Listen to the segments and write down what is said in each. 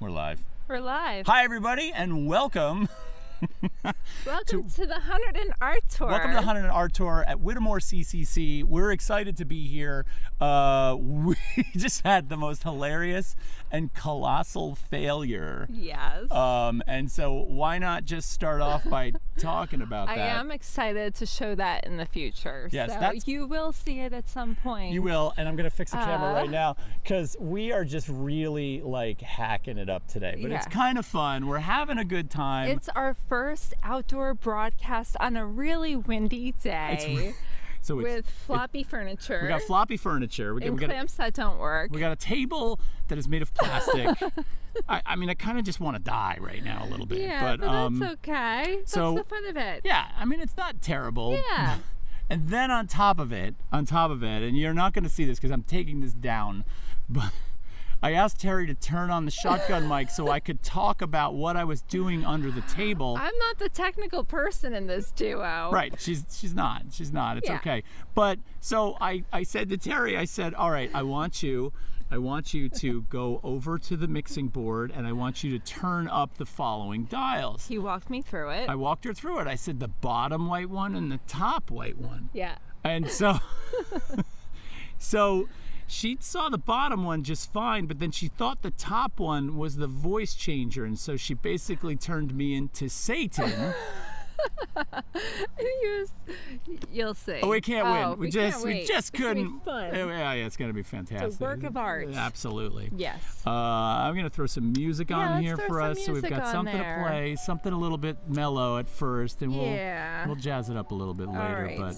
We're live. We're live. Hi, everybody, and welcome. Welcome to the Hunterdon Art Tour. Welcome to the Hunterdon Art Tour at Whittemore CCC. We're excited to be here. We just had the most hilarious and colossal failure. Yes. And so why not just start off by talking about that? I am excited to show that in the future. Yes, so you will see it at some point. You will, and I'm going to fix the camera right now because we are just really like hacking it up today. But it's kind of fun. We're having a good time. It's our first outdoor broadcast on a really windy day. With floppy furniture. We got floppy furniture. And clamps that don't work. We got a table that is made of plastic. I mean, I kind of just want to die right now a little bit. Yeah, but that's okay. That's the fun of it. Yeah, I mean, it's not terrible. Yeah. And then on top of it, and you're not going to see this because I'm taking this down, but I asked Terry to turn on the shotgun mic so I could talk about what I was doing under the table. I'm not the technical person in this duo. Right, she's not. It's okay. But so I said to Terry, I said, all right, I want you to go over to the mixing board and I want you to turn up the following dials. He walked me through it. I walked her through it. I said the bottom white one and the top white one. Yeah. And so she saw the bottom one just fine, but then she thought the top one was the voice changer, and so she basically turned me into Satan. You'll see. Oh, we can't win. We just couldn't. It's gonna be fun. Yeah, it's gonna be fantastic. It's a work of art. Absolutely. Yes. I'm gonna throw some music on here for us, so we've got something to play, something a little bit mellow at first, and we'll jazz it up a little bit later. All right.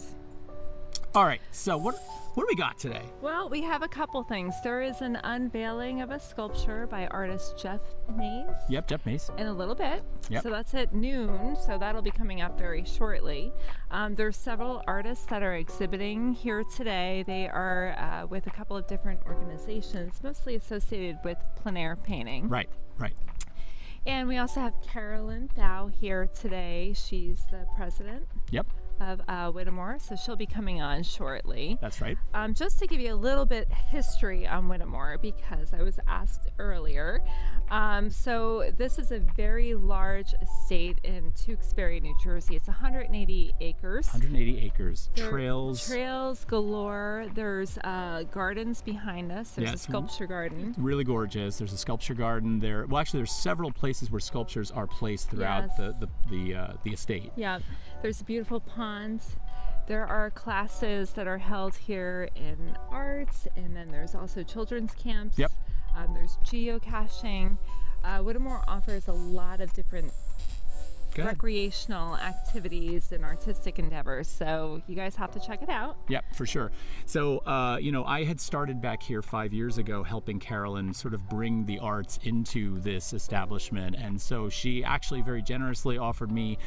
All right. So what do we got today? Well, we have a couple things. There is an unveiling of a sculpture by artist Jeff Mays. Yep, Jeff Mays. In a little bit. Yep. So that's at noon. So that'll be coming up very shortly. There's several artists that are exhibiting here today. They are with a couple of different organizations, mostly associated with plein air painting. Right. And we also have Carolyn Dow here today. She's the president. Yep. Of Whittemore, so she'll be coming on shortly. That's right. Just to give you a little bit history on Whittemore, because I was asked earlier. So this is a very large estate in Tewksbury, New Jersey. It's 180 acres. 180 acres. Trails galore. There's gardens behind us. There's a sculpture garden. Really gorgeous. There's a sculpture garden there. Well, actually, there's several places where sculptures are placed throughout the estate. Yeah. There's beautiful ponds. There are classes that are held here in arts, and then there's also children's camps. Yep. There's geocaching. Whittemore offers a lot of different recreational activities and artistic endeavors, so you guys have to check it out. Yep, for sure. So, I had started back here 5 years ago helping Carolyn sort of bring the arts into this establishment, and so she actually very generously offered me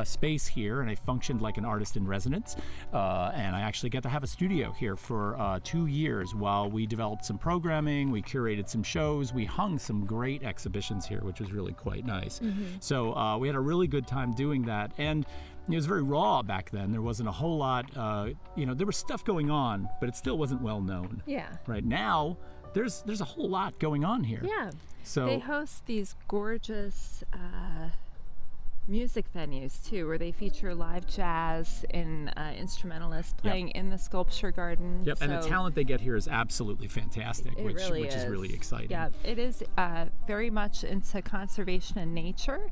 space here, and I functioned like an artist in residence, and I actually got to have a studio here for 2 years while we developed some programming, we curated some shows, we hung some great exhibitions here, which was really quite nice. So we had a really good time doing that, and it was very raw back then. There wasn't a whole lot, there was stuff going on, but it still wasn't well known. Yeah. Right now, there's a whole lot going on here. Yeah. So they host these gorgeous music venues too, where they feature live jazz and instrumentalists playing in the sculpture garden. Yep, and the talent they get here is absolutely fantastic, which is really exciting. Yeah, it is very much into conservation and nature.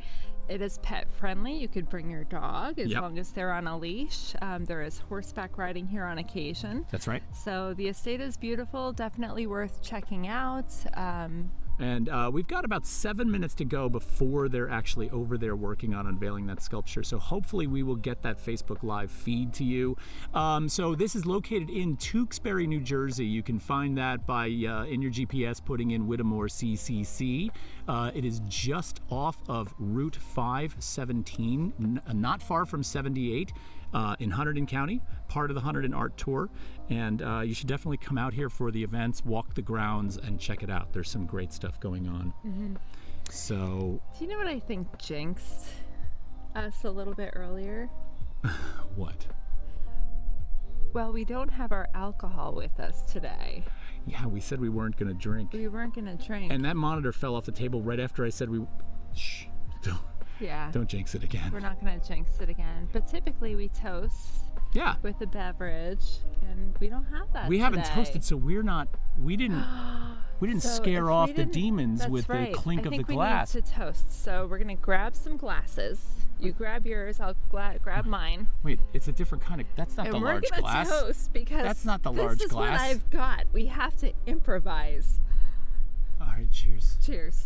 It is pet friendly. You could bring your dog as long as they're on a leash. There is horseback riding here on occasion. That's right. So the estate is beautiful, definitely worth checking out. And we've got about 7 minutes to go before they're actually over there working on unveiling that sculpture. So hopefully we will get that Facebook Live feed to you. So this is located in Tewksbury, New Jersey. You can find that by in your GPS putting in WhittemoreCCC. It is just off of Route 517, not far from 78. In Hunterdon County, part of the Hunterdon Art Tour, and you should definitely come out here for the events, walk the grounds, and check it out. There's some great stuff going on. So, do you know what I think jinxed us a little bit earlier? What? Well, we don't have our alcohol with us today. Yeah, we said we weren't going to drink. We weren't going to drink. And that monitor fell off the table right after I said shh, don't jinx it again. We're not going to jinx it again. But typically we toast with a beverage, and we don't have that We today. haven't toasted, so we didn't So scare if off we the didn't- demons that's with right. the clink of the glass. We need to toast. So we're going to grab some glasses. You grab yours, I'll grab mine. Wait, it's a different kind of, that's not And the we're large gonna glass. toast because That's not the large this is glass. what I've got. We have to improvise. All right, cheers. Cheers.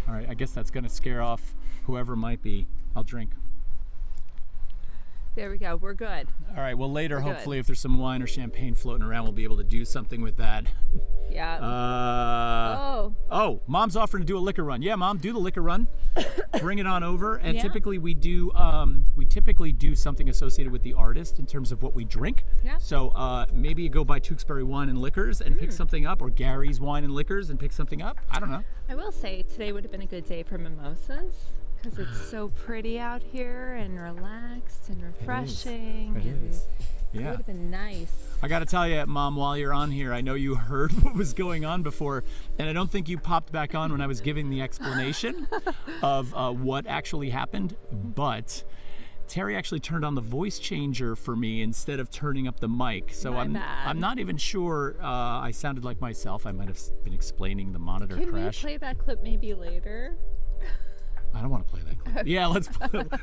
All right, I guess that's going to scare off whoever might be. I'll drink. There we go. We're good. All right, well, later, We're good. hopefully, if there's some wine or champagne floating around, we'll be able to do something with that. Yeah. Oh, Mom's offering to do a liquor run. Yeah, Mom, do the liquor run. Bring it on over. And Yeah. typically we do something associated with the artist in terms of what we drink. Yeah. So maybe you go by Tewksbury Wine and Liquors and pick something up, or Gary's Wine and Liquors and pick something up. I don't know. I will say today would have been a good day for mimosas because it's so pretty out here and relaxed and refreshing. It and is. It Yeah. would have been nice. I got to tell you, Mom, while you're on here, I know you heard what was going on before, and I don't think you popped back on when I was giving the explanation of what actually happened, but Terry actually turned on the voice changer for me instead of turning up the mic. So My bad. I'm not even sure I sounded like myself. I might have been explaining the monitor Can crash. we play that clip maybe later? I don't want to play that clip. Yeah,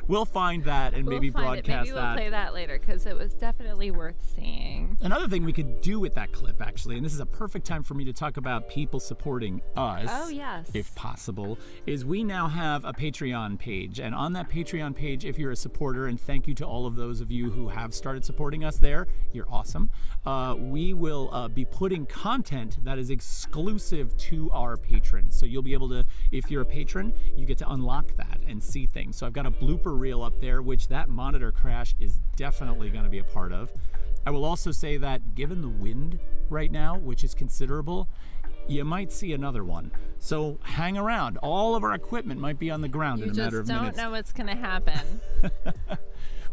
we'll find that and maybe we'll find it. broadcast Maybe we'll that. play that later because it was definitely worth seeing. Another thing we could do with that clip, actually, and this is a perfect time for me to talk about people supporting us, Oh, yes. if possible, is we now have a Patreon page. And on that Patreon page, if you're a supporter, and thank you to all of those of you who have started supporting us there, you're awesome. We will be putting content that is exclusive to our patrons. So you'll be able to, if you're a patron, you get to unlock that and see things. So I've got a blooper reel up there, which that monitor crash is definitely going to be a part of. I will also say that given the wind right now, which is considerable, you might see another one. So hang around. All of our equipment might be on the ground in a matter of minutes. You just don't know what's going to happen.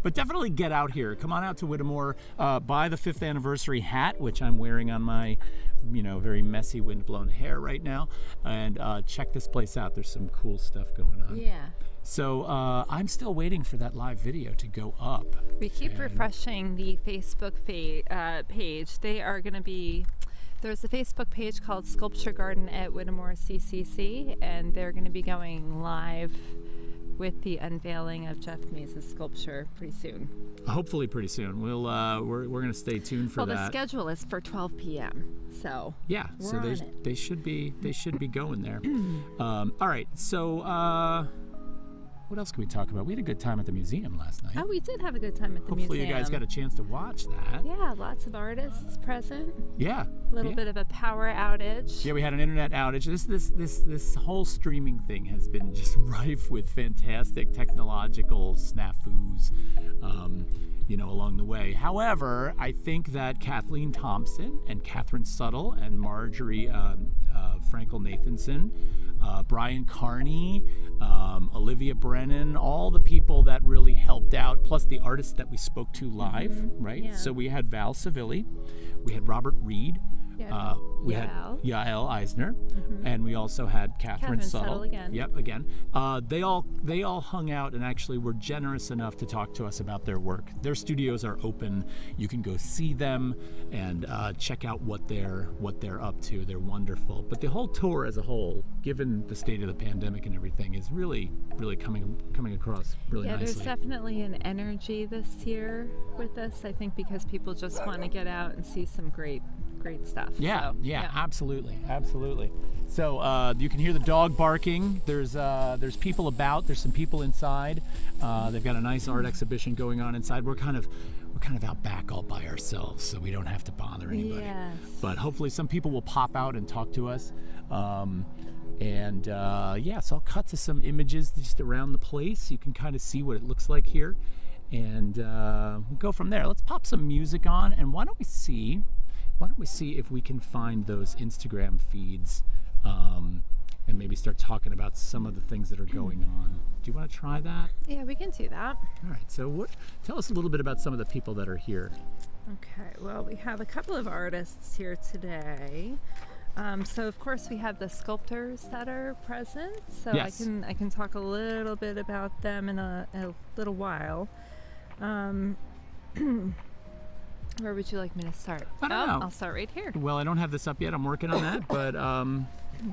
But definitely get out here. Come on out to Whittemore. Buy the 5th anniversary hat, which I'm wearing on my, very messy windblown hair right now. And check this place out. There's some cool stuff going on. Yeah. So I'm still waiting for that live video to go up. We keep refreshing the Facebook page. They are going to be, there's a Facebook page called Sculpture Garden at Whittemore CCC, and they're going to be going live with the unveiling of Jeff Mays' sculpture pretty soon. Hopefully pretty soon. We're going to stay tuned for that. Well, the schedule is for 12 p.m. So yeah, so we're on it. they should be going there. All right, so what else can we talk about? We had a good time at the museum last night. Oh, we did have a good time at the museum. Hopefully you guys got a chance to watch that. Yeah, lots of artists present. Yeah. A little bit of a power outage. Yeah, we had an internet outage. This whole streaming thing has been just rife with fantastic technological snafus, along the way. However, I think that Kathleen Thompson and Catherine Suttle and Marjorie Frankel-Nathanson, Brian Carney, Olivia Brennan, all the people that really helped out, plus the artists that we spoke to live, right? Yeah. So we had Val Civilli, we had Robert Reed, we had Yael Eisner, and we also had Catherine Suttle again. Yep, again. They all hung out and actually were generous enough to talk to us about their work. Their studios are open. You can go see them and check out what they're up to. They're wonderful. But the whole tour as a whole, given the state of the pandemic and everything, is really coming across really nicely. There's definitely an energy this year with this. I think because people just want to get out and see some great stuff. Yeah, absolutely. So you can hear the dog barking. There's people about. There's some people inside. They've got a nice art exhibition going on inside. We're kind of out back all by ourselves, so we don't have to bother anybody. Yes. But hopefully some people will pop out and talk to us. So I'll cut to some images just around the place. You can kind of see what it looks like here, and we'll go from there. Let's pop some music on, and why don't we see if we can find those Instagram feeds and maybe start talking about some of the things that are going on. Do you want to try that? Yeah, we can do that. All right, so tell us a little bit about some of the people that are here. Okay, well, we have a couple of artists here today. So of course we have the sculptors that are present. So Yes. I can talk a little bit about them in a little while. Where would you like me to start? I don't know. I'll start right here. Well, I don't have this up yet. I'm working on that, but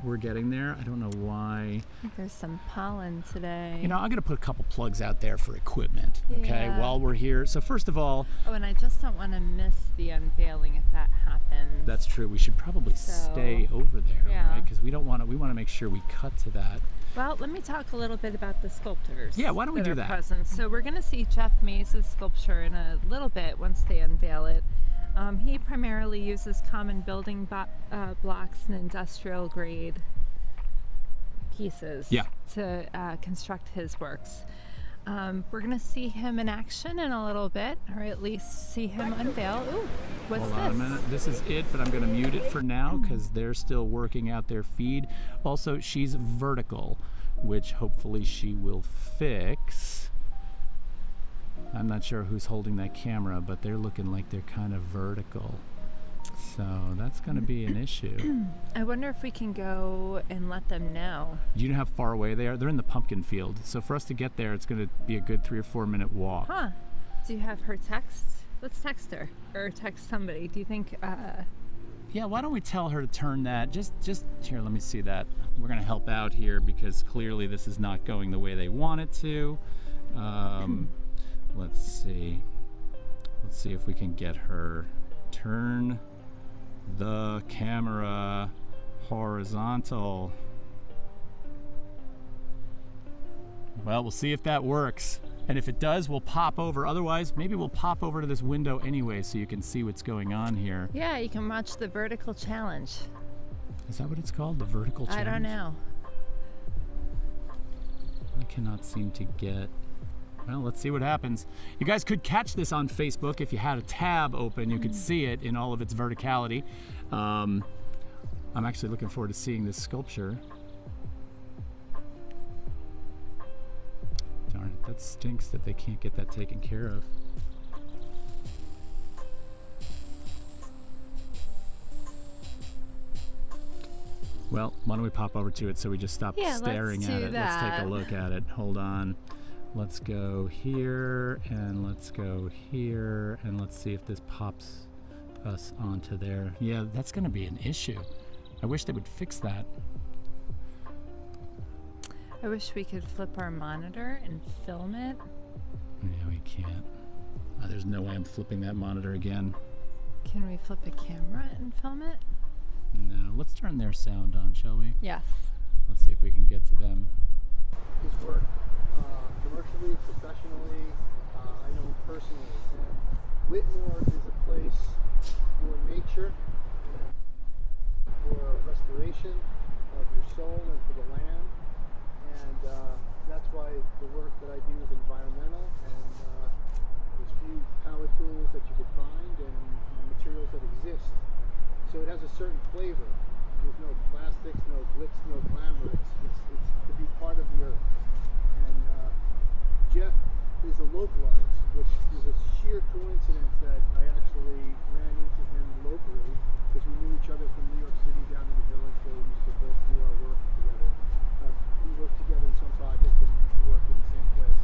we're getting there. I don't know why. I think there's some pollen today. You know, I'm going to put a couple plugs out there for equipment, okay, Yeah. while we're here. So first of all, Oh, and I just don't want to miss the unveiling if that happens. that's true. We should probably stay over there, yeah. right? Because we want to make sure we cut to that. Well, let me talk a little bit about the sculptors. Yeah, why don't we do that? Present. So we're going to see Jeff Mays' sculpture in a little bit once they unveil it. He primarily uses common building blocks and industrial grade pieces to construct his works. We're going to see him in action in a little bit, or at least see him unveil. Ooh, what's Hold this? on a minute. This is it, but I'm going to mute it for now because they're still working out their feed. Also, she's vertical, which hopefully she will fix. I'm not sure who's holding that camera, but they're looking like they're kind of vertical. So that's going to be an issue. I wonder if we can go and let them know. Do you know how far away they are? They're in the pumpkin field. So for us to get there, it's going to be a good 3 or 4 minute walk. Huh. Do you have her text? Let's text her or text somebody. Do you think? Yeah, why don't we tell her to turn that? Just here, let me see that. We're going to help out here because clearly this is not going the way they want it to. Let's see. Let's see if we can get her turn the camera horizontal. Well, we'll see if that works. And if it does, we'll pop over. Otherwise, maybe we'll pop over to this window anyway so you can see what's going on here. Yeah, you can watch the vertical challenge. Is that what it's called? The vertical challenge? I don't know. I cannot seem to get... Well, let's see what happens. You guys could catch this on Facebook if you had a tab open. You could see it in all of its verticality. I'm actually looking forward to seeing this sculpture. Darn it, that stinks that they can't get that taken care of. Well, why don't we pop over to it so we just stop staring at it. Let's take a look at it. Hold on. Let's go here, and let's go here, and let's see if this pops us onto there. Yeah, that's going to be an issue. I wish they would fix that. I wish we could flip our monitor and film it. Yeah, we can't. There's no way I'm flipping that monitor again. Can we flip a camera and film it? No. Let's turn their sound on, shall we? Yes. Let's see if we can get to them. His work, commercially, professionally, I know him personally. And Whittemore is a place for nature, for restoration of your soul and for the land. And that's why the work that I do is environmental, and there's few power tools that you could find and materials that exist. So it has a certain flavor. There's no plastics, no glitz, no glamour. It's to be part of the earth. And Jeff is a localized, which is a sheer coincidence that I actually ran into him locally because we knew each other from New York City down in the village where we used to both do our work together. We worked together in some projects and worked in the same place.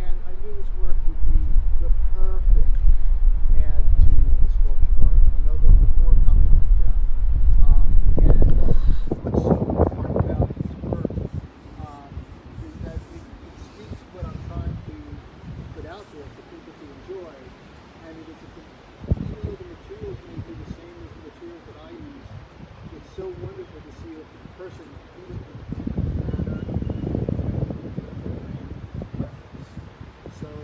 And I knew his work would be the perfect add to the sculpture garden. I know there'll be more coming from Jeff. And what's so important about his work is that it speaks to what I'm trying to put out there for people to enjoy. And it is even though the materials may be the same as the materials that I use, it's so wonderful to see a person do it in a manner. So it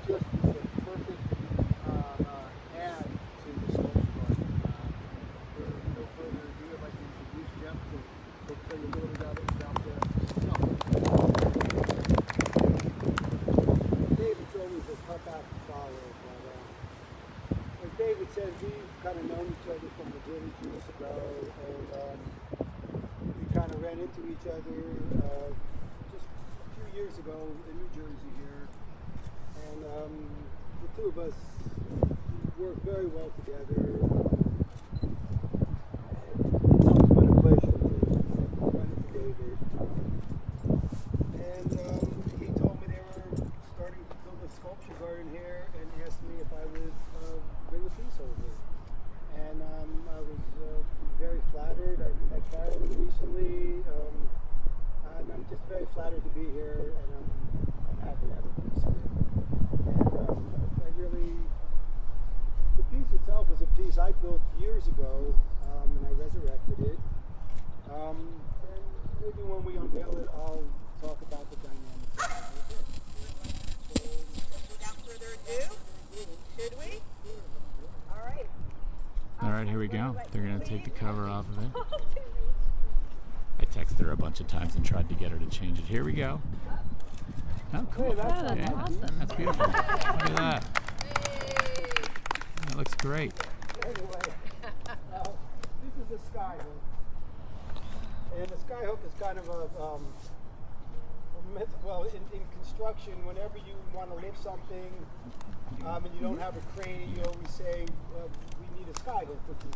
just is a perfect add to the sculpture garden. For no further ado, I'd like to introduce Jeff to tell you a little bit about himself. David's always a tough act to follow, but as David said, we've kind of known each other from the village years ago, and we kind of ran into each other just a few years ago in New Jersey here. And the two of us work very well together. It's always been a pleasure to run into David. And he told me they were starting to build a sculpture garden here and asked me if I would bring a piece over. And I was very flattered. I met Carol recently. And I'm just very flattered to be here, and I'm happy to have a piece here. And I really, the piece itself was a piece I built years ago, and I resurrected it. And maybe when we unveil it, I'll talk about the dynamics of it. So, without further ado, should we? All right. All right, here we go. They're going to take the cover off of it. I texted her a bunch of times and tried to get her to change it. Here we go. Oh, cool. Hey, that's That's awesome. That's beautiful. Look at that. That looks great. Anyway, this is a sky hook. And the sky hook is kind of a well, in construction, whenever you want to lift something and you don't have a crane, you always say, we need a sky hook, which is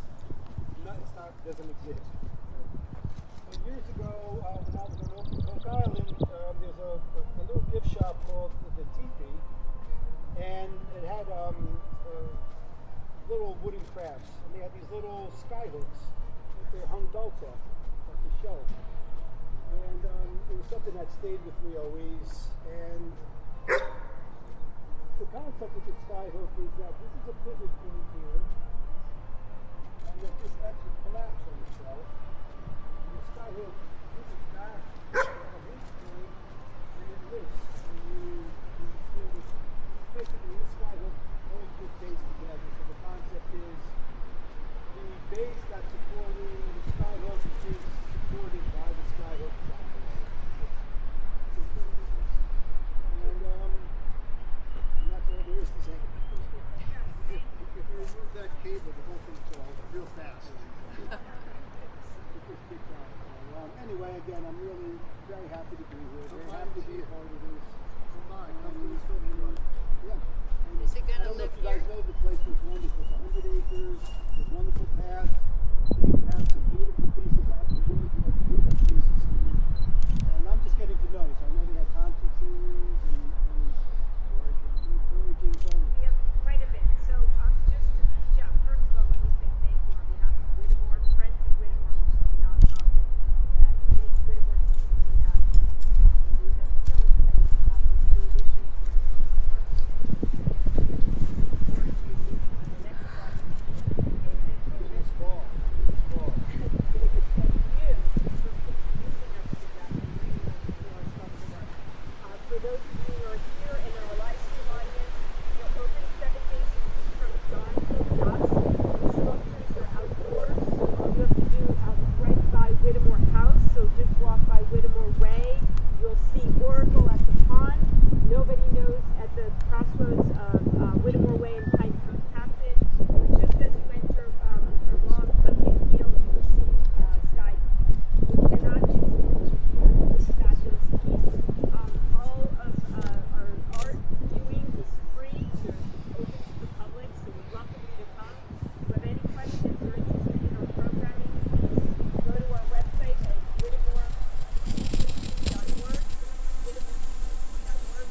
doesn't exist. And years ago, when I was on Oak Island, there's a little gift shop called the Teepee, and it had little wooden crafts, and they had these little sky hooks that they hung belts off at the show. And it was something that stayed with me always. And the concept with the sky hook is that this is a pivot point here, and that this actually collapses on itself. And the sky hook pivots back at this point, and it lifts. And you feel this, basically this sky hook holds this base together. So the concept is the base that's supporting the sky hook is supported by the sky hook. And that's all there is to say. If you remove that cable, the whole thing falls real fast. It just kicks out. So, anyway, again, I'm really very happy to be here. Very happy to be a part of this. Yeah. And Is it gonna I don't know if live you guys here? know the place is wonderful. It's 100 acres. There's wonderful paths. They even have some beautiful pieces out in the woods, like beautiful pieces. And I'm just getting to know. So I know they have conferences and foraging. So We have quite a bit. So Jeff, first of all, let me say thank you on behalf of Whittemore, Friends of Whittemore, which is the nonprofit that makes Whittemore CCC happen. We are so excited to have this new addition to our this fall. For those of you who are here in our live stream audience, we're open 7 days a week from dawn till dusk. The sculptures are outdoors. All you have to do right by Whittemore House, so just walk by Whittemore Way. You'll see Oracle at the pond. Nobody knows at the crossroads of Whittemore Way and Pine Cove Captain. Just as you enter along Pumpkin Field, you will see Sky. You cannot miss this fabulous piece. All of our art viewing is free. They're open to the public, so we welcome you to come. If you have any questions or interested in our programming, please go to our website at WhittemoreCCC.org. WhittemoreCCC.org.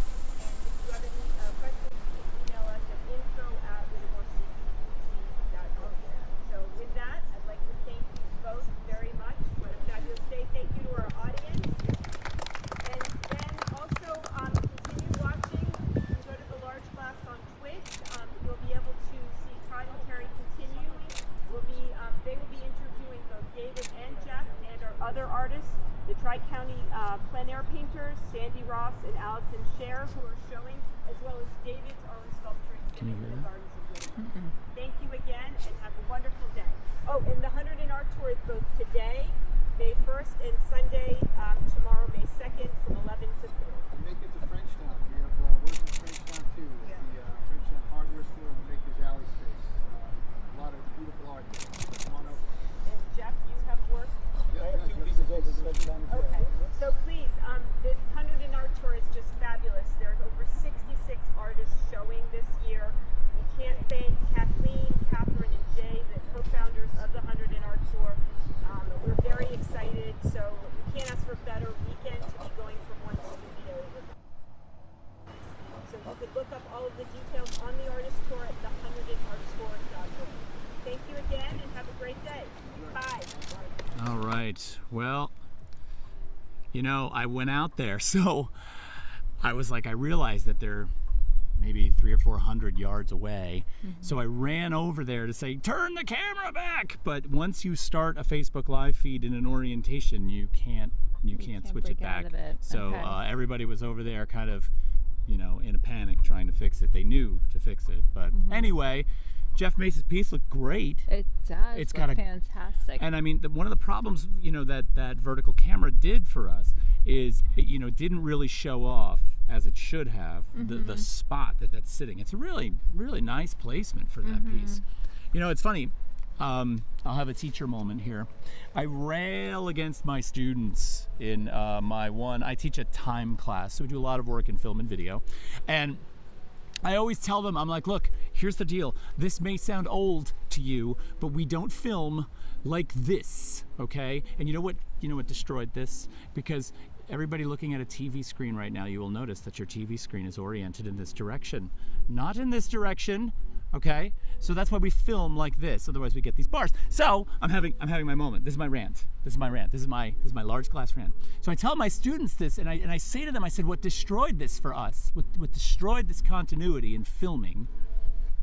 And if you have any questions, please email us at info@WhittemoreCCC.org. So with that, I'd like to thank you both very much. What a fabulous day. Thank you to our audience. And then also continue watching. You can go to the large class on Twitch. You'll be able to see Todd and Terry continuing. They will be interviewing both David and Jeff and our other artists, the Tri-County plein air painters, Sandy Ross and Allison Scher, who are showing, as well as David's own sculpture exhibit in the Gardens of Whittemore. Thank you again and have a wonderful day. Oh, and the Hunterdon Art Tour is both today, May 1st, and Sunday, tomorrow, May 2nd, from 11 to 3. And make it to Frenchtown. We have work in Frenchtown too. Yeah. The Frenchtown Hardware Store and the Maker's Alley space. A lot of beautiful art there. Come on over. And Jeff, you have work? I have 2 pieces open Frenchtown as well. Okay. So please, this Hunterdon Art Tour is just fabulous. There's over 66 artists showing this year. better weekend to be going from one studio to the next. So you could look up all of the details on the artist tour at theHunterdonArtTour.org. Thank you again and have a great day. Bye. All right. Well, you know, I went out there, so I was like, I realized that they're maybe 300 or 400 yards away. So I ran over there to say, turn the camera back. But once you start a Facebook Live feed in an orientation, you can't switch it break out back. of it. So Okay. everybody was over there kind of, you know, in a panic trying to fix it. They knew to fix it. But anyway, Jeff Mace's piece looked great. It does. It's look got a- fantastic. And I mean, one of the problems, you know, that vertical camera did for us is, you know, it didn't really show off as it should have the spot that's sitting. It's a really, really nice placement for that piece. You know, it's funny. I'll have a teacher moment here. I rail against my students in I teach a time class, so we do a lot of work in film and video. And I always tell them, I'm like, look, here's the deal. This may sound old to you, but we don't film like this, okay? And you know what destroyed this? Because everybody looking at a TV screen right now, you will notice that your TV screen is oriented in this direction, not in this direction, okay? So that's why we film like this. Otherwise, we get these bars. So I'm having my moment. This is my rant. This is my large class rant. So I tell my students this, and I say to them, I said, what destroyed this for us, what destroyed this continuity in filming,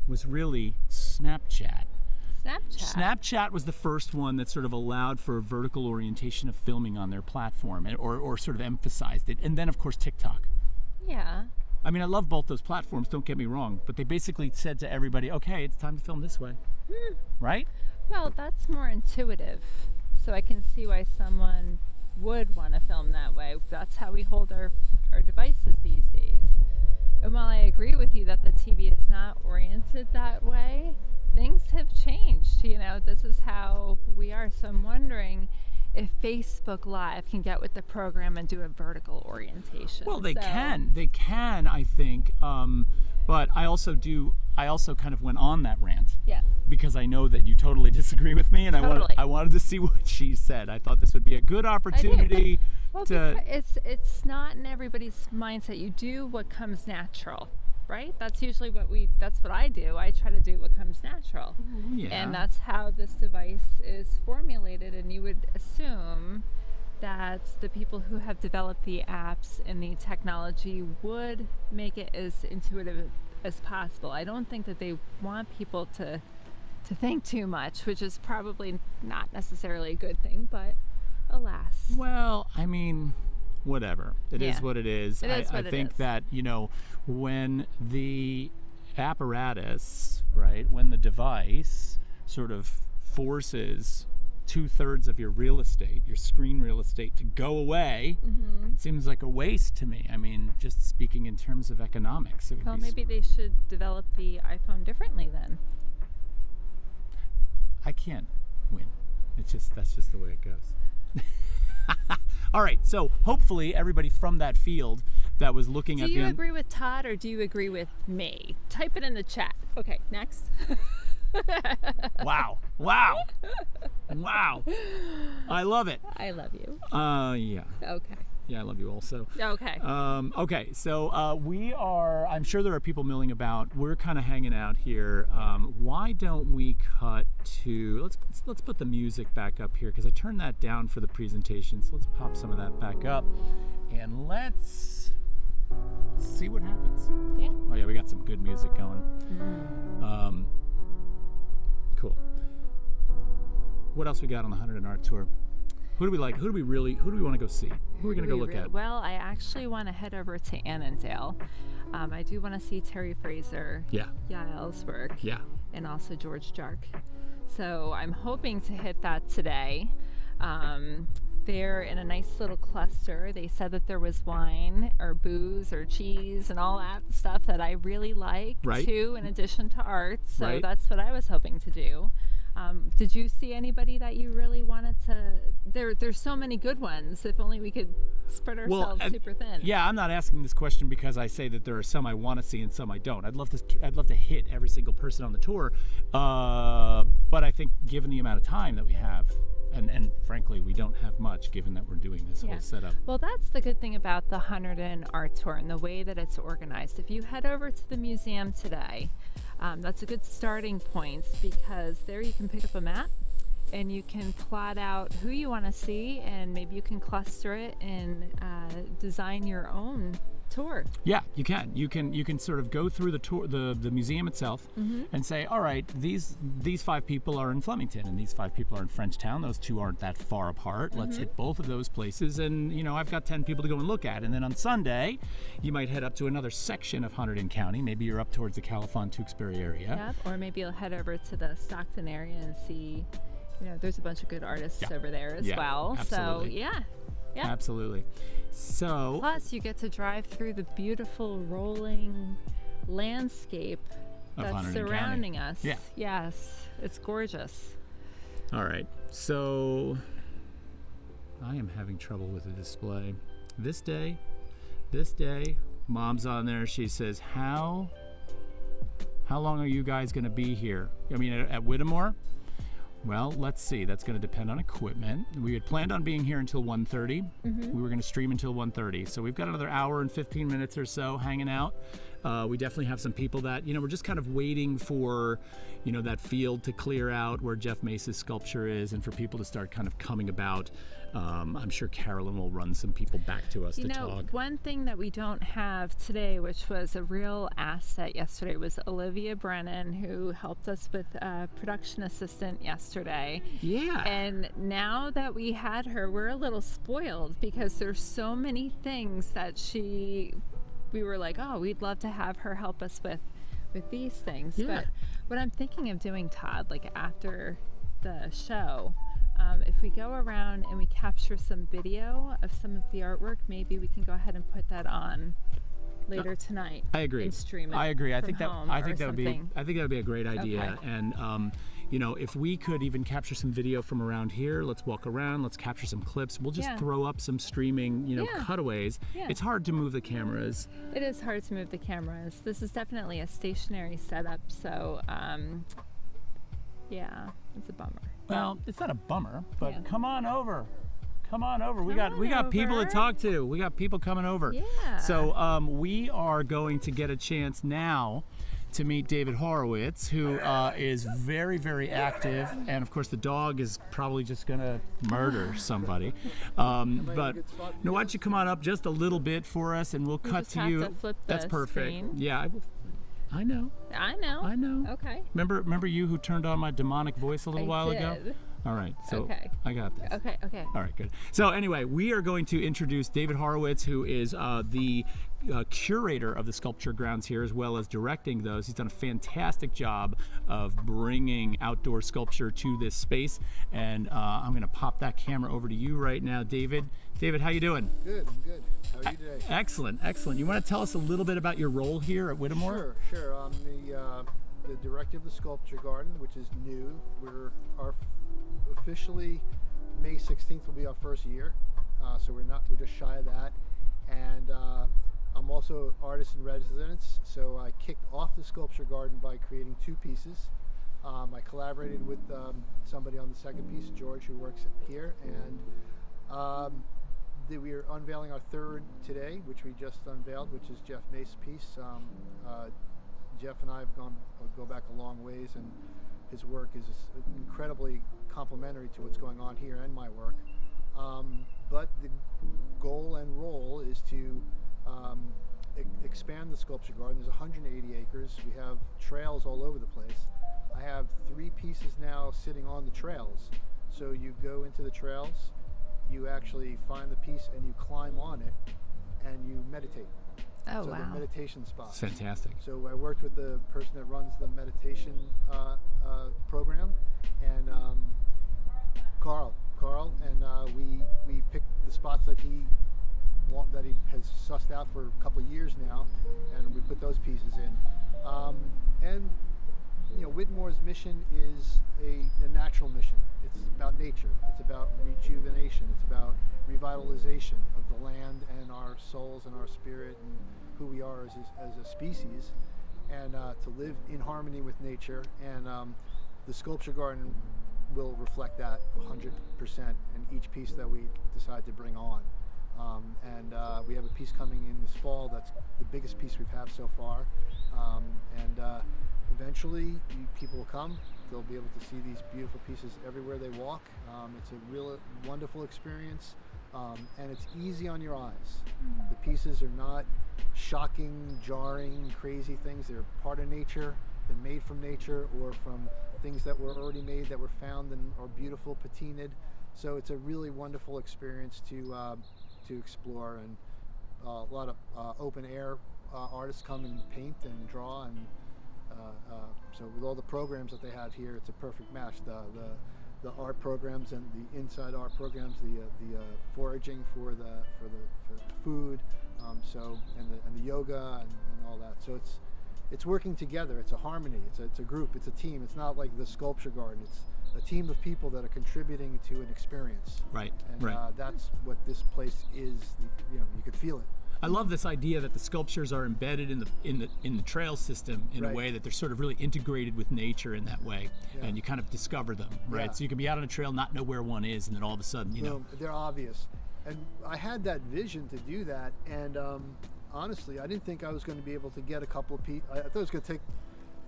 was really Snapchat. Snapchat was the first one that sort of allowed for a vertical orientation of filming on their platform, or sort of emphasized it. And then, of course, TikTok. Yeah. I mean, I love both those platforms, don't get me wrong, but they basically said to everybody, okay, it's time to film this way. Right? Well, that's more intuitive. So I can see why someone would want to film that way. That's how we hold our devices these days. And while I agree with you that the TV is not oriented that way, things have changed. You know, this is how we are. So I'm wondering if Facebook Live can get with the program and do a vertical orientation. Well, they can, I think. But I also kind of went on that rant. Yes. Because I know that you totally disagree with me, and Totally. I wanted to see what she said. I thought this would be a good opportunity Well, to. because it's not in everybody's mindset. You do what comes natural, right? That's usually that's what I do. I try to do what comes natural. Yeah. And that's how this device is formulated. And you would assume that the people who have developed the apps and the technology would make it as intuitive as possible. I don't think that they want people to think too much, which is probably not necessarily a good thing, but alas. Well, I mean, whatever. It is Yeah. what it is. It is what I it think is. that, you know, when the apparatus, right, when the device sort of forces 2/3 of your real estate, your screen real estate, to go away, it seems like a waste to me. I mean, just speaking in terms of economics. It would Well, be maybe they should develop the iPhone differently then. I can't win. That's just the way it goes. All right, so hopefully everybody from that field that was looking Do at you the agree with Todd or do you agree with me? Type it in the chat. Okay, next. Wow. I love it. I love you. Yeah. Okay. Yeah, I love you also. Okay. Okay, so we are, I'm sure there are people milling about. We're kind of hanging out here. Why don't we cut to, let's put the music back up here, because I turned that down for the presentation. So let's pop some of that back up and let's see what happens. Yeah. Oh yeah, we got some good music going. Cool. What else we got on the Hunterdon Art Tour? Who do we like? Who do we want to go see? Who are we going to go look at? Well, I actually want to head over to Annandale. I do want to see Terry Fraser, Yeah. Yael's work, Yeah. and also George Jark. So I'm hoping to hit that today. They're in a nice little cluster. They said that there was wine or booze or cheese and all that stuff that I really like Right. too, in addition to art. So Right. that's what I was hoping to do. Did you see anybody that you really wanted to? There's so many good ones. If only we could spread ourselves super thin. Yeah, I'm not asking this question because I say that there are some I want to see and some I don't. I'd love to hit every single person on the tour, but I think given the amount of time that we have, And frankly, we don't have much given that we're doing this whole setup. Well, that's the good thing about the Hunterdon Art Tour and the way that it's organized. If you head over to the museum today, that's a good starting point, because there you can pick up a map and you can plot out who you want to see, and maybe you can cluster it and design your own tour. Yeah, you can. You can sort of go through the tour, the museum itself, and say, all right, these 5 people are in Flemington, and these 5 people are in Frenchtown. Those 2 aren't that far apart. Let's hit both of those places, and I've got 10 people to go and look at. And then on Sunday, you might head up to another section of Hunterdon County. Maybe you're up towards the Califon Tewksbury area. Yep. Or maybe you'll head over to the Stockton area and see, there's a bunch of good artists over there as well. Absolutely. So yeah. Absolutely. So plus you get to drive through the beautiful rolling landscape that's surrounding us. Yeah. Yes, it's gorgeous. All right. So I am having trouble with the display. This day, Mom's on there. She says, how long are you guys going to be here? I mean, at Whittemore? Well, let's see. That's going to depend on equipment. We had planned on being here until 1:30. We were going to stream until 1:30. So we've got another hour and 15 minutes or so hanging out. We definitely have some people that, we're just kind of waiting for, that field to clear out where Jeff Mace's sculpture is, and for people to start kind of coming about. I'm sure Carolyn will run some people back to us to talk. One thing that we don't have today, which was a real asset yesterday, was Olivia Brennan, who helped us with production assistant yesterday. Yeah. And now that we had her, we're a little spoiled, because there's so many things that we were like, oh, we'd love to have her help us with these things. Yeah. But what I'm thinking of doing, Todd, like after the show, if we go around and we capture some video of some of the artwork, maybe we can go ahead and put that on later tonight. I agree. And stream it. I agree. I from think that home would be a great idea. Okay. And if we could even capture some video from around here, let's walk around, let's capture some clips. We'll just throw up some streaming, cutaways. Yeah. It's hard to move the cameras. It is hard to move the cameras. This is definitely a stationary setup, so it's a bummer. Well, it's not a bummer, but Yeah. come on over. Come on over. We Come got on people to over. talk to. We got people coming over. Yeah. So we are going to get a chance now to meet David Horowitz, who is very, very active, and of course the dog is probably just gonna murder somebody. But why don't you come on up just a little bit for us, and we'll cut just to have you. to flip That's the perfect. screen. Yeah, I know. I know. Okay. Remember you who turned on my demonic voice a little while ago? did. All right, so Okay. I got this. Okay. All right, good. So anyway, we are going to introduce David Horowitz, who is the curator of the sculpture grounds here, as well as directing those. He's done a fantastic job of bringing outdoor sculpture to this space. And I'm going to pop that camera over to you right now, David. David, how you doing? Good, I'm good. How are you today? Excellent. You want to tell us a little bit about your role here at Whittemore? Sure. I'm the director of the Sculpture Garden, which is new. Officially May 16th will be our first year, so we're just shy of that. And I'm also artist in residence, so I kicked off the Sculpture Garden by creating 2 pieces. I collaborated with somebody on the second piece, George, who works here, and we are unveiling our 3rd today, which we just unveiled, which is Jeff Mace's piece. Jeff and I go back a long ways, and his work is incredibly complementary to what's going on here and my work. But the goal and role is to expand the Sculpture Garden. There's 180 acres. We have trails all over the place. I have 3 pieces now sitting on the trails. So you go into the trails, you actually find the piece and you climb on it and you meditate. Oh, so wow. the meditation spot. It's fantastic. So I worked with the person that runs the meditation program, and Carl, and we picked the spots that he has sussed out for a couple of years now, and we put those pieces in. And Whittemore's mission is a natural mission. It's about nature. It's about rejuvenation. It's about revitalization of the land and our souls and our spirit and who we are as a species, and to live in harmony with nature. And the Sculpture Garden will reflect that 100% in each piece that we decide to bring on. And we have a piece coming in this fall that's the biggest piece we've had so far. Eventually people will come, they'll be able to see these beautiful pieces everywhere they walk. It's a real wonderful experience, and it's easy on your eyes. The pieces are not shocking, jarring, crazy things. They're part of nature. They're made from nature or from things that were already made that were found and are beautiful, patinaed. So it's a really wonderful experience to explore, and a lot of open air artists come and paint and draw, and so with all the programs that they have here, it's a perfect match. The art programs and the inside art programs, the foraging for the food, and the yoga and all that. So it's working together. It's a harmony. It's a group. It's a team. It's not like the sculpture garden. It's a team of people that are contributing to an experience. Right. And right. That's what this place is. You could feel it. I love this idea that the sculptures are embedded in the trail system in Right. a way that they're sort of really integrated with nature in that way, Yeah. and you kind of discover them, right? Yeah. So you can be out on a trail, not know where one is, and then all of a sudden, you know. They're obvious. And I had that vision to do that, and honestly, I didn't think I was going to be able to get a couple of pieces. I thought it was going to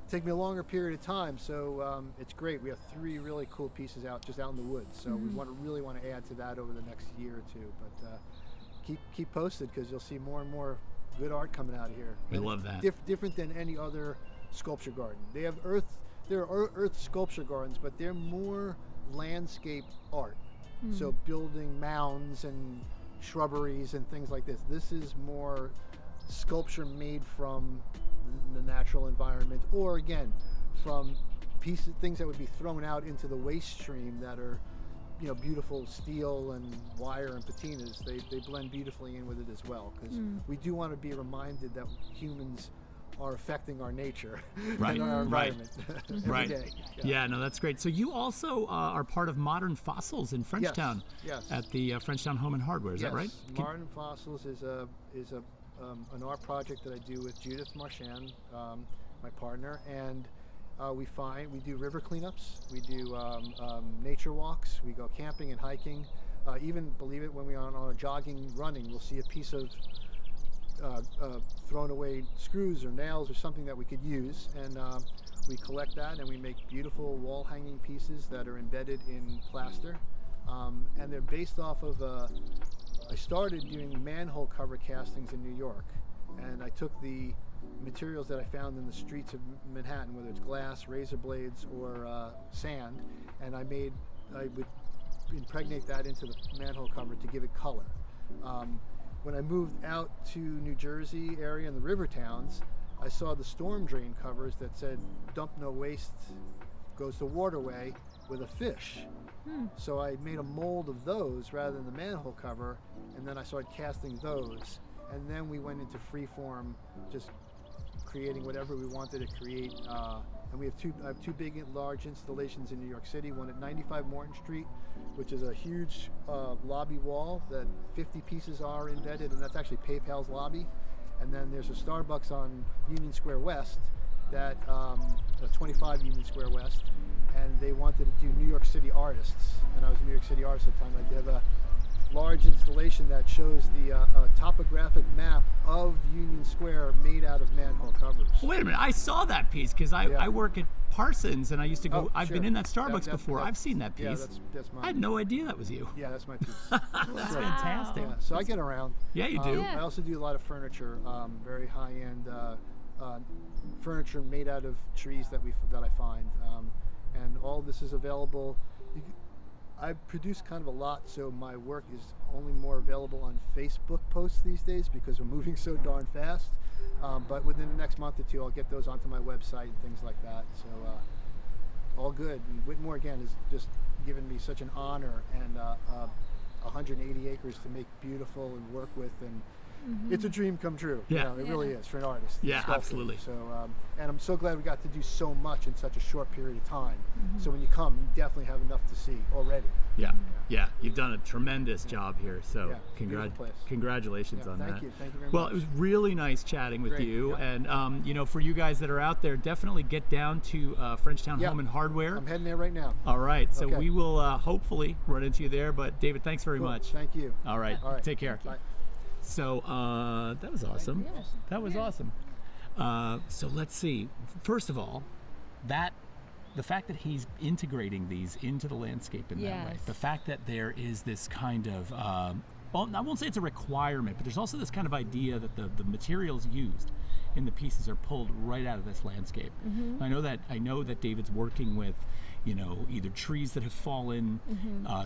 take me a longer period of time. So it's great. We have 3 really cool pieces just out in the woods. So we really want to add to that over the next year or two. But keep posted, because you'll see more and more good art coming out of here. We love that. Different than any other sculpture garden. There are earth sculpture gardens, but they're more landscape art. So building mounds and shrubberies and things like this. This is more sculpture made from the natural environment, or again, from things that would be thrown out into the waste stream that are, beautiful steel and wire and patinas. They blend beautifully in with it as well, because we do want to be reminded that humans are affecting our nature Right. and our Right. environment every Right. day. Yeah, no, that's great. So you also are part of Modern Fossils in Frenchtown. Yes. At the Frenchtown Home and Hardware. Is that right? Modern Fossils is an art project that I do with Judith Marchand, my partner, and we do river cleanups, we do nature walks, we go camping and hiking. Even, believe it, when we are on a jogging, running, we'll see a piece of thrown away screws or nails or something that we could use, and we collect that and we make beautiful wall hanging pieces that are embedded in plaster, and they're based off of I started doing manhole cover castings in New York, and I took the materials that I found in the streets of Manhattan, whether it's glass, razor blades, or sand, and I would impregnate that into the manhole cover to give it color. When I moved out to New Jersey area in the river towns, I saw the storm drain covers that said "Dump no waste, goes to waterway" with a fish. So I made a mold of those rather than the manhole cover, and then I started casting those. And then we went into free form, just creating whatever we wanted to create. And I have 2 big, large installations in New York City. One at 95 Morton Street, which is a huge lobby wall that 50 pieces are embedded, and that's actually PayPal's lobby. And then there's a Starbucks on Union Square West, 25 Union Square West, and they wanted to do New York City artists, and I was a New York City artist at the time. I did a large installation that shows the topographic map of Union Square made out of manhole covers. Wait a minute, I saw that piece because I work at Parsons, and I used to go. I've Sure. been in that Starbucks before. I've seen that Yeah, piece. that's mine. I had no idea that was you. Yeah, that's my piece. That's fantastic. Yeah, so I get around. Yeah, you do. I also do a lot of furniture, very high-end furniture made out of trees that I find, and all this is available. I produce kind of a lot, so my work is only more available on Facebook posts these days because we're moving so darn fast. But within the next month or two, I'll get those onto my website and things like that. So all good. And Whittemore, again, has just given me such an honor, and 180 acres to make beautiful and work with, and it's a dream come true. Yeah. It really is for an artist. Yeah, sculptor. absolutely. So, and I'm so glad we got to do so much in such a short period of time. So when you come, you definitely have enough to see already. Yeah, you've done a tremendous job here. So beautiful place. congratulations on that. Thank you very much. Well, it was really nice chatting with Great, you, yeah. and you know, for you guys that are out there, definitely get down to Frenchtown Home and Hardware. I'm heading there right now. All right, so Okay. we will hopefully run into you there. But David, thanks very Cool. much. Thank you. All right, take care. Bye. So that was awesome. Yeah. That was awesome. So let's see. First of all, the fact that he's integrating these into the landscape in that way, Yes. the fact that there is this kind of, well, I won't say it's a requirement, but there's also this kind of idea that the materials used in the pieces are pulled right out of this landscape. I know that David's working with, you know, either trees that have fallen,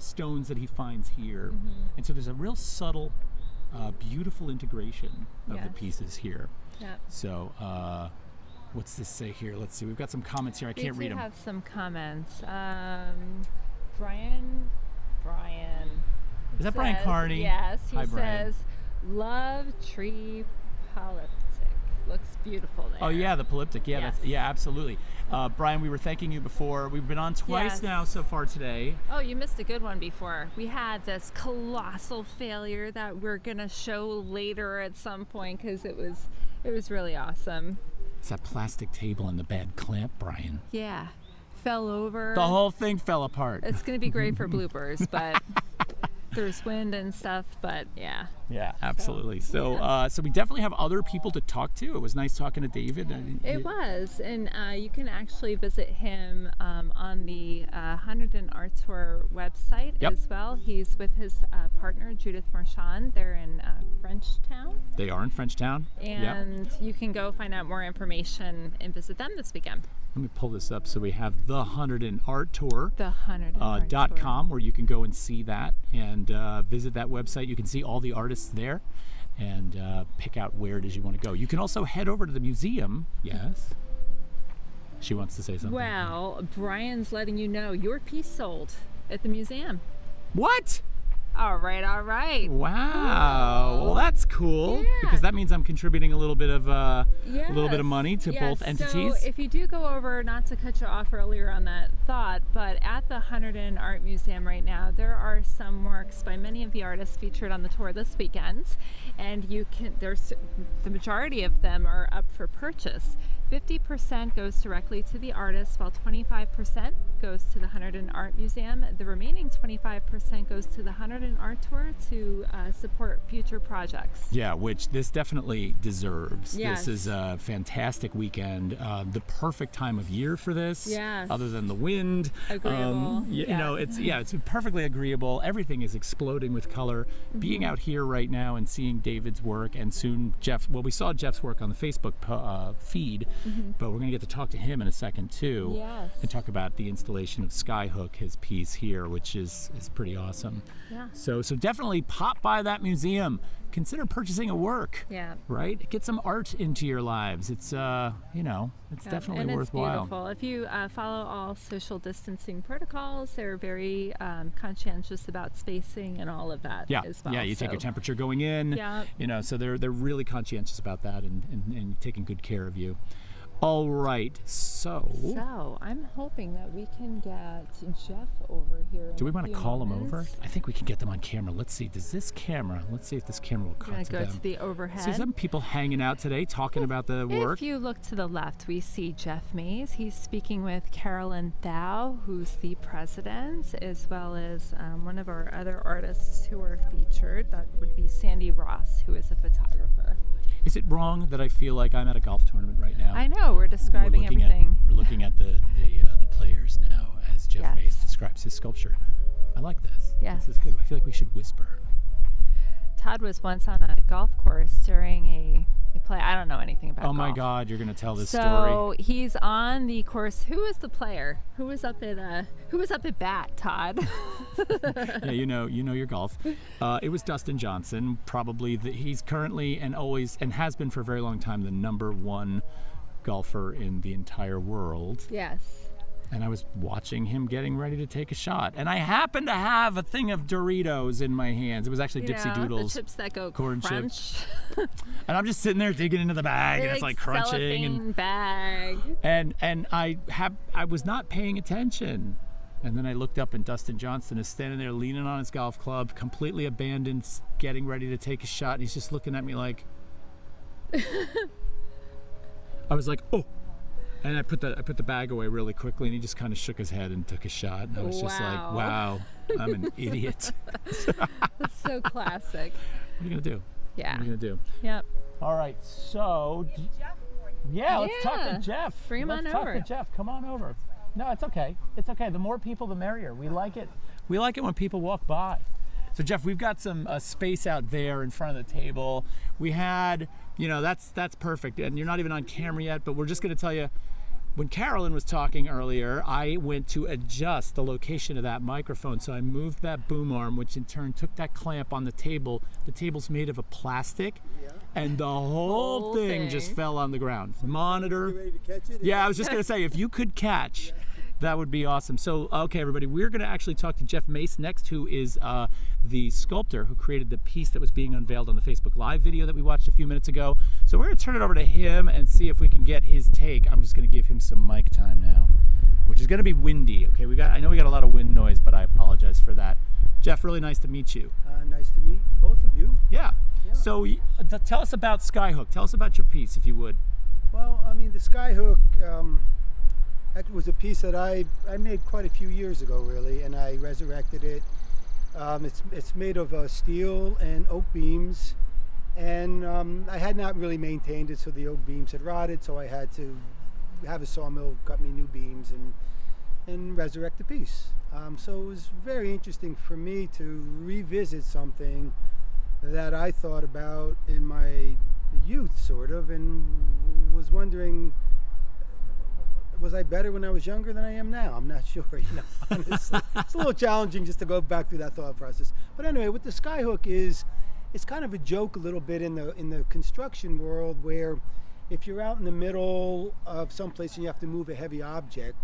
stones that he finds here, and so there's a real subtle, beautiful integration of the Yes. pieces here. Yeah. So, what's this say here? Let's see. We've got some comments here. I can't read We them. have some comments. Brian. Is that Brian says- Carney? Yes. He Hi, Brian. says, "Love tree polyptic. Looks beautiful there." Oh yeah, the polyptic. Yeah, Yes. that's absolutely. Brian, we were thanking you before. We've been on twice Yes. now so far today. Oh, you missed a good one before. We had this colossal failure that we're gonna show later at some point because it was really awesome. It's that plastic table and the bad clamp, Brian. Yeah, fell over. The whole thing fell apart. It's gonna be great for bloopers, but there's wind and stuff. But yeah. Yeah, absolutely. So, so we definitely have other people to talk to. It was nice talking to David. It was, and you can actually visit him on the Hunterdon Art Tour website as well. He's with his partner Judith Marchand. They're in Frenchtown, They are in Frenchtown. and you can go find out more information and visit them this weekend. Let me pull this up. So we have the Hunterdon Art Tour. The Hunterdon Art Tour. .com, where you can go and see that and visit that website. You can see all the artists there and pick out where it is you want to go. You can also head over to the museum. Yes. She wants to say something. Well, Brian's letting you know your piece sold at the museum. What? All right. Wow. Well, that's cool Yeah. because that means I'm contributing a little bit of money to both entities. So if you do go over, not to cut you off earlier on that thought, but at the Hunterdon Art Museum right now, there are some works by many of the artists featured on the tour this weekend, and the majority of them are up for purchase. 50% goes directly to the artist, while 25% goes to the Hunterdon Art Museum. The remaining 25% goes to the Hunterdon Art Tour to support future projects. Yeah, which this definitely deserves. Yes. This is a fantastic weekend. The perfect time of year for this. Yes. Other than the wind. Agreeable. You Yeah. know, it's perfectly agreeable. Everything is exploding with color. Being out here right now and seeing David's work, and soon Jeff. Well, we saw Jeff's work on the Facebook feed, but we're going to get to talk to him in a second too, Yes. and talk about the installation of Skyhook, his piece here, which is pretty awesome. Yeah. So definitely pop by that museum. Consider purchasing a work. Yeah. Right? Get some art into your lives. It's it's definitely and worthwhile. It's beautiful. If you follow all social distancing protocols, they're very conscientious about spacing and all of that Yeah, as well. yeah. You take your So, temperature going in. Yeah. You know, so they're really conscientious about that and taking good care of you. All right. So I'm hoping that we can get Jeff over here. Do we in a want to few call them over? moments. I think we can get them on camera. Let's see. Let's see if this camera will We're gonna cut to go them. to the overhead. See some people hanging out today talking about the work. If you look to the left, we see Jeff Mays. He's speaking with Carolyn Thau, who's the president, as well as one of our other artists who are featured. That would be Sandy Ross, who is a photographer. Is it wrong that I feel like I'm at a golf tournament right now? I know, we're describing everything. We're looking at the players now as Jeff Yes. Mays describes his sculpture. I like this. Yes. This is good. I feel like we should whisper. Todd was once on a golf course during a play. I don't know anything about Oh my golf. God, you're going to tell this So story. he's on the course. Who was the player? Who was up at bat? Todd. Yeah, you know your golf. It was Dustin Johnson. Probably he's currently and always and has been for a very long time the #1 golfer in the entire world. Yes. And I was watching him getting ready to take a shot. And I happened to have a thing of Doritos in my hands. It was actually Dixie Doodles. The chips that go corn crunch. And I'm just sitting there digging into the bag, and it's like crunching. And bag. And I was not paying attention. And then I looked up, and Dustin Johnston is standing there leaning on his golf club, completely abandoned, getting ready to take a shot. And he's just looking at me like... I was like, oh. And I put the bag away really quickly, and he just kind of shook his head and took a shot. And I was just like, wow, I'm an idiot. That's so classic. What are you going to do? Yeah. What are you going to do? Yep. All right, so... Yeah, let's talk to Jeff. Bring him on over. over. Let's talk to Jeff. Come on over. No, it's okay. It's okay. The more people, the merrier. We like it. We like it when people walk by. So Jeff, we've got some space out there in front of the table. We had, that's perfect. And you're not even on camera yet, but we're just going to tell you, when Carolyn was talking earlier, I went to adjust the location of that microphone. So I moved that boom arm, which in turn took that clamp on the table. The table's made of a plastic, and the whole thing just fell on the ground. Monitor. You ready to catch it? Yeah, I was just going to say, if you could catch, that would be awesome. So, okay, everybody, we're going to actually talk to Jeff Mace next, who is the sculptor who created the piece that was being unveiled on the Facebook Live video that we watched a few minutes ago. So we're going to turn it over to him and see if we can get his take. I'm just going to give him some mic time now, which is going to be windy. Okay, I know we got a lot of wind noise, but I apologize for that. Jeff, really nice to meet you. Nice to meet both of you. Yeah. So tell us about Skyhook. Tell us about your piece, if you would. Well, I mean, the Skyhook, that was a piece that I made quite a few years ago, really, and I resurrected it. It's made of steel and oak beams, and I had not really maintained it, so the oak beams had rotted, so I had to have a sawmill cut me new beams and resurrect the piece. So it was very interesting for me to revisit something that I thought about in my youth, sort of, and was wondering, was I better when I was younger than I am now? I'm not sure, honestly. It's a little challenging just to go back through that thought process. But anyway, what the Skyhook is, it's kind of a joke a little bit in the construction world, where if you're out in the middle of someplace and you have to move a heavy object,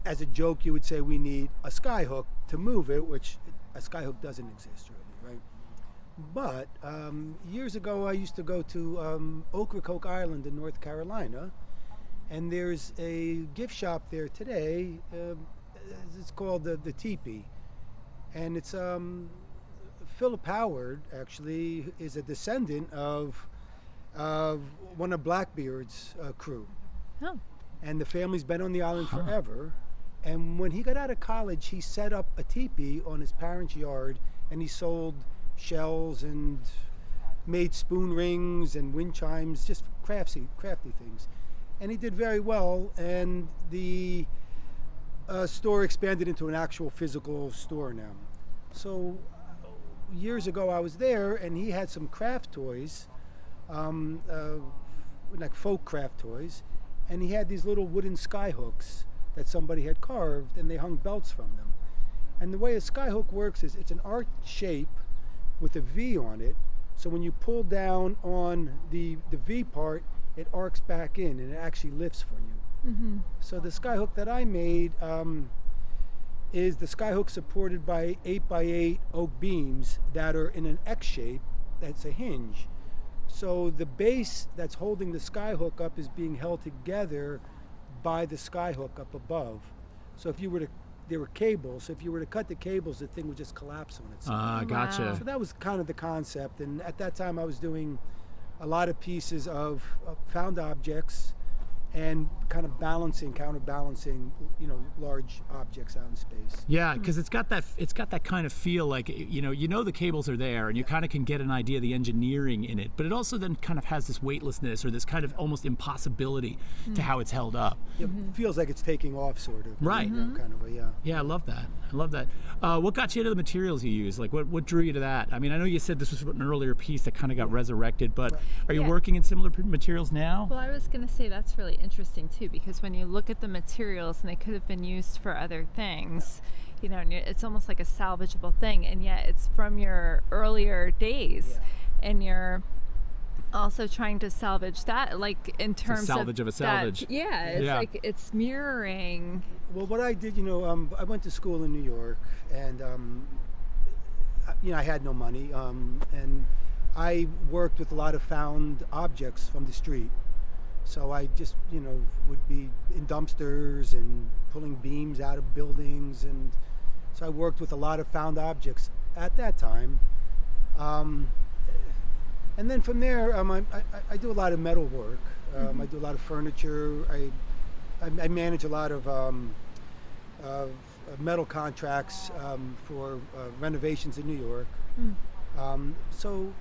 as a joke you would say we need a Skyhook to move it, which a Skyhook doesn't exist really, right? But years ago I used to go to Ocracoke Island in North Carolina, and there's a gift shop there today. It's called the Teepee, and it's Philip Howard actually is a descendant of one of Blackbeard's crew. Oh. And the family's been on the island forever. And when he got out of college, he set up a teepee on his parents' yard, and he sold shells and made spoon rings and wind chimes, just crafty things. And he did very well, and the store expanded into an actual physical store now. So years ago I was there, and he had some craft toys, like folk craft toys, and he had these little wooden skyhooks that somebody had carved, and they hung belts from them. And the way a skyhook works is it's an arched shape with a V on it, so when you pull down on the V part, it arcs back in and it actually lifts for you. Mm-hmm. So the skyhook that I made is the skyhook supported by 8x8 oak beams that are in an X shape. That's a hinge. So the base that's holding the skyhook up is being held together by the skyhook up above. So if you were to, there were cables, so if you were to cut the cables, the thing would just collapse on itself. Gotcha. Wow. So that was kind of the concept, and at that time I was doing a lot of pieces of found objects and kind of counterbalancing, large objects out in space. Yeah, because it's got that kind of feel like, the cables are there, and you kind of can get an idea of the engineering in it, but it also then kind of has this weightlessness or this kind of almost impossibility to how it's held up. It feels like it's taking off, sort of. Right. Kind of way, yeah. Yeah, I love that. What got you into the materials you use? Like, what drew you to that? I mean, I know you said this was an earlier piece that kind of got resurrected, but are you working in similar materials now? Well, I was going to say that's really interesting too, because when you look at the materials and they could have been used for other things, and it's almost like a salvageable thing, and yet it's from your earlier days, and also trying to salvage that, like in terms salvage of a salvage. That, yeah, it's Yeah. like it's mirroring. Well, what I did, I went to school in New York, and I had no money, and I worked with a lot of found objects from the street. So I just, would be in dumpsters and pulling beams out of buildings, and so I worked with a lot of found objects at that time. And then from there, I do a lot of metal work. I do a lot of furniture. I manage a lot of metal contracts for renovations in New York. So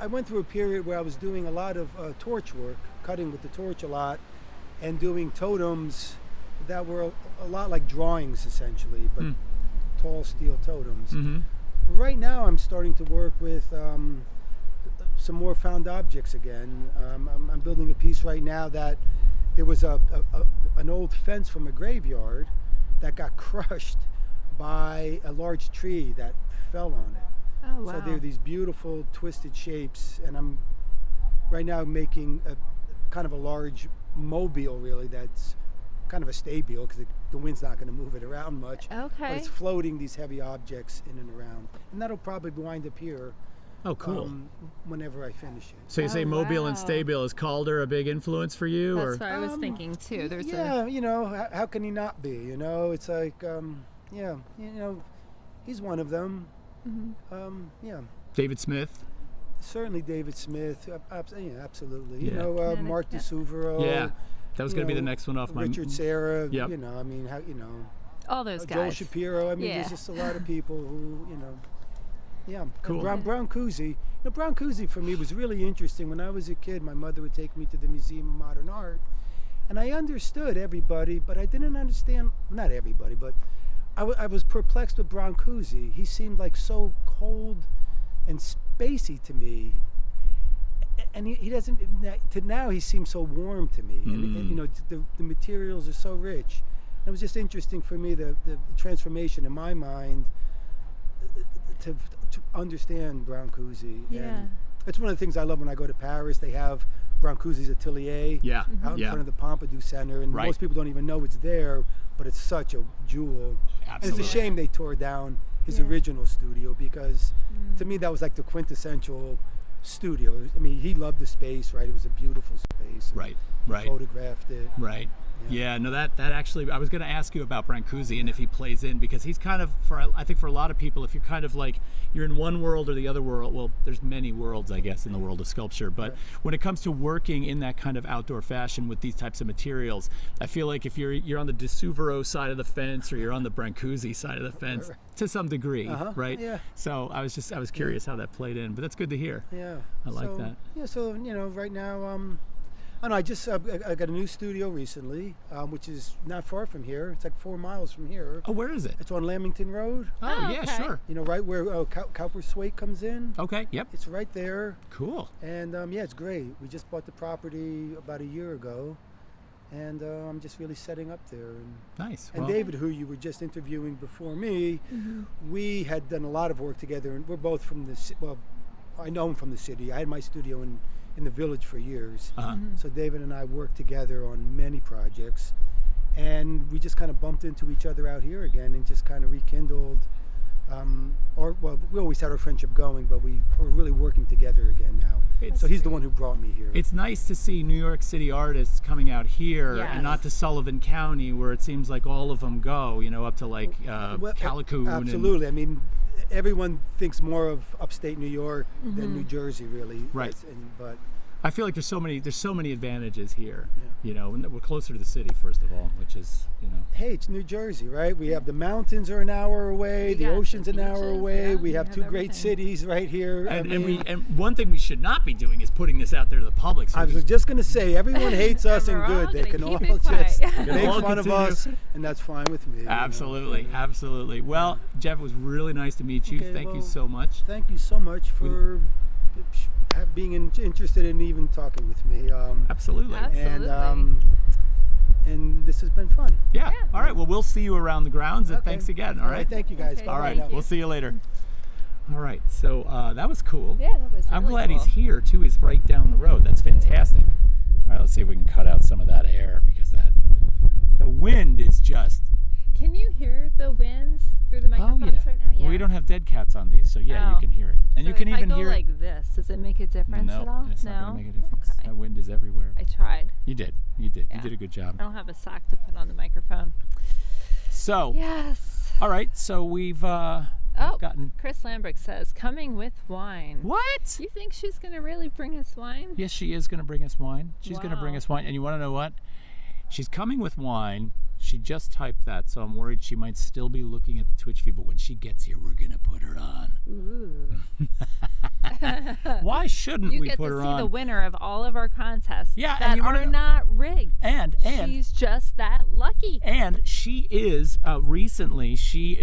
I went through a period where I was doing a lot of torch work, cutting with the torch a lot, and doing totems that were a lot like drawings essentially, but tall steel totems. Right now I'm starting to work with some more found objects again. I'm building a piece right now that there was an old fence from a graveyard that got crushed by a large tree that fell on it. Oh, wow. So there are these beautiful twisted shapes, and I'm right now making a kind of a large mobile, really, that's kind of a stay-mobile because the wind's not going to move it around much. Okay. But it's floating these heavy objects in and around, and that'll probably wind up here. Oh, cool. Whenever I finish it. So you say mobile and wow. stay-mobile. Is Calder a big influence for you? That's or? what I was thinking too. There's Yeah, how can he not be? It's like, he's one of them. Yeah. David Smith? Certainly David Smith. Absolutely. Yeah. Mark Yeah. DeSuvero. Yeah. That was going to be the next one off my... Richard Serra. Yep. all those Joel guys. Shapiro. Yeah. There's just a lot of people who, Yeah. Cool. Brown Cousy. Brown Cousy for me was really interesting. When I was a kid, my mother would take me to the Museum of Modern Art, and I understood everybody, but I didn't understand, not everybody, but I was perplexed with Brown Cousy. He seemed like so cold and spacey to me. And he doesn't, to now he seems so warm to me. And the materials are so rich. It was just interesting for me, the transformation in my mind to understand Brown Cousy. Yeah. And it's one of the things I love when I go to Paris. They have Brown Cousy's atelier Yeah. out in Yeah. front of the Pompidou Center, and Right. most people don't even know it's there, but it's such a jewel. And Absolutely. it's a shame they tore down his Yeah. original studio, because to me that was like the quintessential studio. He loved the space, right? It was a beautiful space. Right. He Right. photographed it. Right. Yeah, no, that actually, I was going to ask you about Brancusi and if he plays in, because he's kind of, I think for a lot of people, if you're kind of like, you're in one world or the other world, well, there's many worlds, I guess, in the world of sculpture, but when it comes to working in that kind of outdoor fashion with these types of materials, I feel like if you're on the DeSuvero side of the fence or you're on the Brancusi side of the fence, to some degree, right? Yeah. So I was curious how that played in, but that's good to hear. Yeah. I like that. Yeah, so, right now, I just I got a new studio recently, which is not far from here. It's like 4 miles from here. Oh, where is it? It's on Lamington Road. Oh, yeah, okay. sure. Right where Cowper-Swait comes in. Okay, yep. It's right there. Cool. And it's great. We just bought the property about a year ago, and I'm just really setting up there. Nice. And Well, David, who you were just interviewing before me, we had done a lot of work together, and we're both from I know him from the city. I had my studio in the village for years. So David and I worked together on many projects, and we just kind of bumped into each other out here again and just kind of rekindled, we always had our friendship going, but we're really working together again now. So he's the one who brought me here. it's nice to see New York City artists coming out here and not to Sullivan County, where it seems like all of them go, up to like Callicoon. Absolutely. Everyone thinks more of upstate New York than New Jersey, really. Right. But I feel like there's so many advantages here. And we're closer to the city, first of all, which is hey, it's New Jersey, right? We have the mountains are an hour away, the got ocean's the an hour beaches, away. yeah, We we have have two great everything. cities right here. and one thing we should not be doing is putting this out there to the public. So I was just going to say, everyone hates us and We're all good. They gonna can all keep it quiet. just make all fun of continue. us, and that's fine with me. Absolutely. Well, Jeff, it was really nice to meet you. Okay, Thank you well, so much. Thank you so much for being interested in even talking with me. Absolutely. Absolutely. And this has been fun. Yeah. All right. Well, we'll see you around the grounds. And Okay. thanks again. All right. Thank you guys. Okay, Bye All bye right. now. We'll see you later. All right, so that was cool. Yeah, that was I'm really glad cool. he's here too. He's right down the road. That's fantastic. All right, let's see if we can cut out some of that air because the wind is just. Can you hear the winds through the microphones right now? Well, we don't have dead cats on these, so yeah, you can hear it, and so you can if even I go hear. like this, does it make a difference No, at all? it's No, not going to make a difference. Okay. That wind is everywhere. I tried. You did. You did. Yeah. You did a good job. I don't have a sock to put on the microphone. So. Yes. All right, so we've gotten. Chris Lambrick says, coming with wine. What? You think she's going to really bring us wine? Yes, she is going to bring us wine. She's going to bring Wow. us wine. And you want to know what? She's coming with wine. She just typed that, so I'm worried she might still be looking at the Twitch feed, but when she gets here, we're going to put her on. Ooh. Why shouldn't You we get put to her see on? the winner of all of our contests Yeah, and that you wanna are know- not rigged. And she's just that lucky. And she is recently. She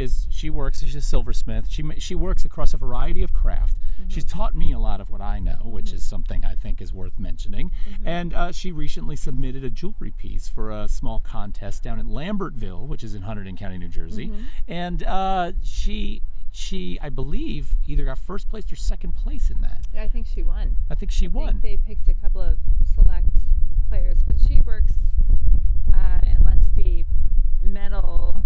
works. She's a silversmith. She works across a variety of craft. She's taught me a lot of what I know, which is something I think is worth mentioning. And she recently submitted a jewelry piece for a small contest down in Lambertville, which is in Hunterdon County, New Jersey. And she, I believe, either got first place or second place in that. Yeah, I think she won. I think she I won. think they picked a couple of select players, but she works and lets the metal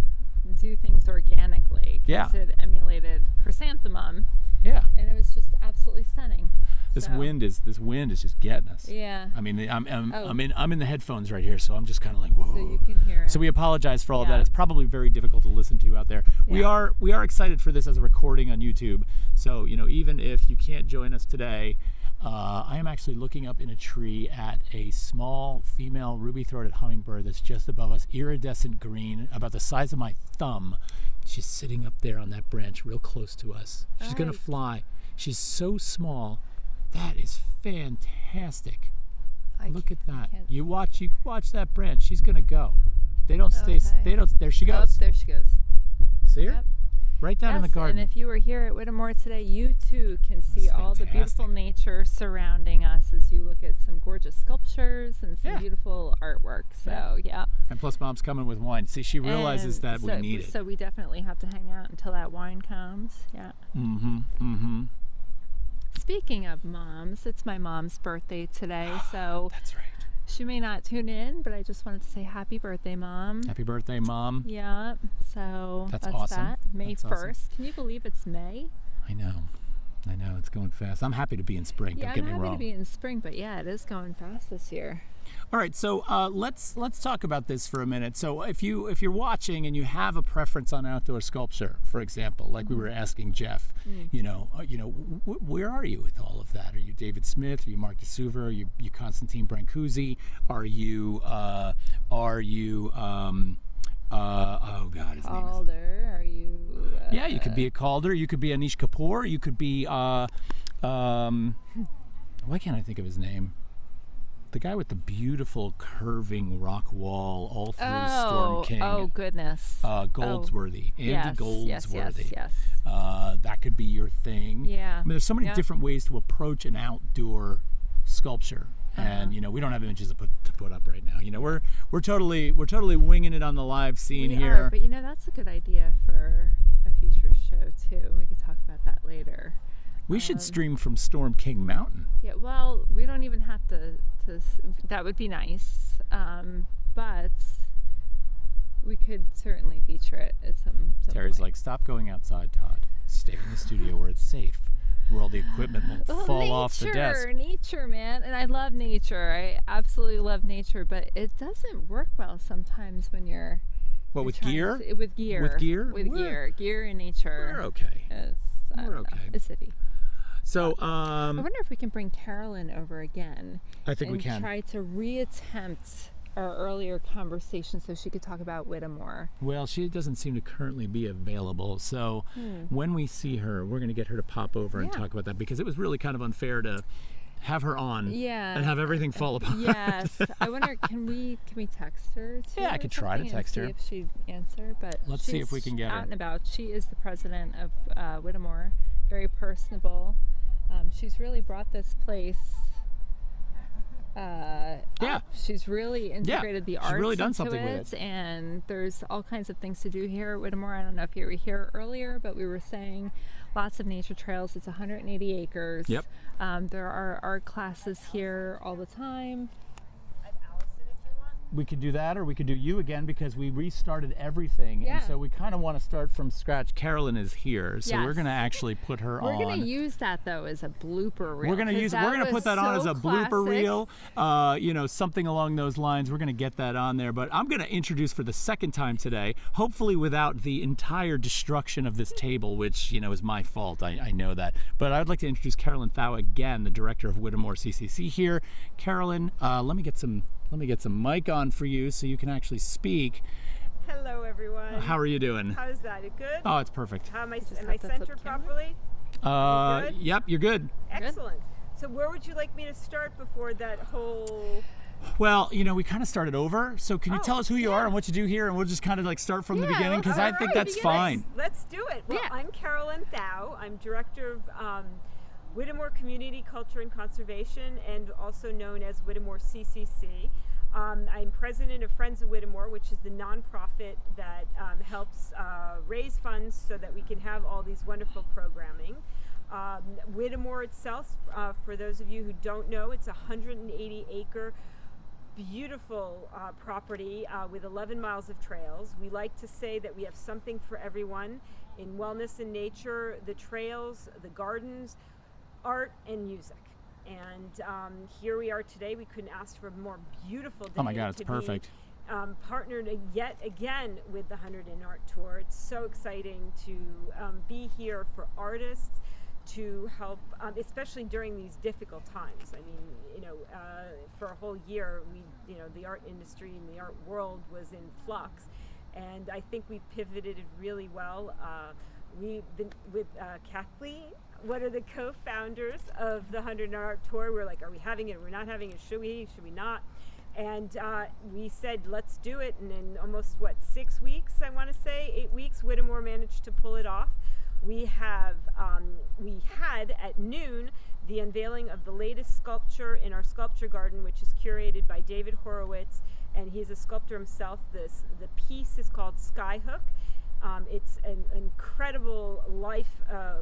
do things organically. 'Cause Yeah. it emulated chrysanthemum, Yeah. and it was just absolutely stunning. This So, wind is just getting us. Yeah. I mean, I'm Oh. in the headphones right here, so I'm just kind of like, whoa. So you can hear it. So we apologize for all of that. Yeah. It's probably very difficult to listen to out there. We Yeah. are excited for this as a recording on YouTube. So even if you can't join us today, I am actually looking up in a tree at a small female ruby-throated hummingbird that's just above us, iridescent green, about the size of my thumb. She's sitting up there on that branch, real close to us. She's gonna Nice. fly. She's so small. That is fantastic. Look at that. can't- You watch that branch. She's gonna go. They don't stay. Okay. They don't. There she Oh, goes. there she goes. See her? Yep. Right down in the Yes, garden. and if you were here at Whittemore today, you too can see That's all the beautiful fantastic. nature surrounding us as you look at some gorgeous sculptures and some Yeah. beautiful artwork. So yeah. And plus, Mom's coming with wine. See, she realizes And that we so, need it. So we definitely have to hang out until that wine comes. Yeah. Speaking of moms, it's my mom's birthday today, so That's right. she may not tune in, but I just wanted to say happy birthday, Mom. Happy birthday, Mom. Yeah, so That's that's awesome. that. May That's awesome. 1st. Can you believe it's May? I know. It's going fast. I'm happy to be in spring. Yeah, Don't get I'm me happy wrong. to be in spring, but yeah, it is going fast this year. All right, so let's talk about this for a minute. So if you're watching and you have a preference on outdoor sculpture, for example, like we were asking Jeff, where are you with all of that? Are you David Smith? Are you Mark DeSuver? Are you Constantine Brancusi? Are you oh God, his name is. Calder, are you? Yeah, you could be a Calder. You could be Anish Kapoor. You could be why can't I think of his name? The guy with the beautiful curving rock wall all through Storm King. Oh goodness. Goldsworthy. Andy yes, Goldsworthy. Yes. That could be your thing. Yeah. I mean, there's so many Yeah. different ways to approach an outdoor sculpture. And we don't have images to put up right now. We're totally winging it on the live scene We here. are, but that's a good idea for a future show too. We could talk about that later. We should stream from Storm King Mountain. Yeah, well, we don't even have to that would be nice, but we could certainly feature it at some Terry's point. like, stop going outside, Todd. Stay in the studio where it's safe, where all the equipment won't fall off the desk. Nature, man, and I love nature. I absolutely love nature, but it doesn't work well sometimes when you're. What, with trying gear? With gear. With gear? With We're- gear in nature. We're okay. I We're don't know. okay. It's iffy. So, I wonder if we can bring Carolyn over again. I think we and can. try to reattempt our earlier conversation so she could talk about Whittemore. Well, she doesn't seem to currently be available. So when we see her, we're going to get her to pop over and Yeah. talk about that, because it was really kind of unfair to have her on Yeah. and have everything fall apart. Yes. I wonder, can we text her too? Yeah, I or could try to something and text see her. if she'd answer. But Let's see if she's we can get her. out and about. She is the president of Whittemore. Very personable. She's really brought this place Yeah. She's really integrated the she's arts really done into something with it. and there's all kinds of things to do here at Whittemore. I don't know if you were here earlier, but we were saying lots of nature trails. It's 180 acres. Yep. There are art classes here all the time. We could do that, or we could do you again, because we restarted everything, and Yeah. so we kind of want to start from scratch. Carolyn is here, so we're Yes. going to actually put her We're on. going to use that though as a blooper reel. We're gonna use. We're gonna put that on as a blooper reel. You know, something along those lines. We're gonna get that on there. But I'm gonna introduce for the second time today, hopefully without the entire destruction of this table, which is my fault. I know that. But I'd like to introduce Carolyn Thau again, the director of Whittemore CCC here. Carolyn, let me get some mic on for you so you can actually speak. Hello, everyone. How are you doing? How's that? It good? Oh, it's perfect. Am I have to centered flip camera. properly? good? Yep, you're good. Excellent. So where would you like me to start before that whole... Well, we kind of started over. So can you Oh, tell us who you are yeah. and what you do here, and we'll just kind of like start from the Yeah, beginning, because I let's think start that's from the fine. Let's do it. Well, Yeah. I'm Carolyn Thau. I'm director of Whittemore Community Culture and Conservation, and also known as Whittemore CCC. I'm president of Friends of Whittemore, which is the nonprofit that helps raise funds so that we can have all these wonderful programming. Whittemore itself, for those of you who don't know, it's a 180-acre beautiful property with 11 miles of trails. We like to say that we have something for everyone in wellness and nature, the trails, the gardens, art, and music. And here we are today. We couldn't ask for a more beautiful day. Oh my God, it's to perfect. Be, partnered yet again with the Hunterdon Art Tour. It's so exciting to be here for artists, to help, especially during these difficult times. I mean, for a whole year, the art industry and the art world was in flux, and I think we've pivoted really well. We've been with Kathleen, one of the co-founders of the Hunterdon Art Tour. We're like, are we having it? We're not having it. Should we not? And we said, let's do it. And in almost 6 weeks, I want to say 8 weeks, Whittemore managed to pull it off. We had at noon the unveiling of the latest sculpture in our sculpture garden, which is curated by David Horowitz, and he's a sculptor himself. The piece is called Skyhook. It's an incredible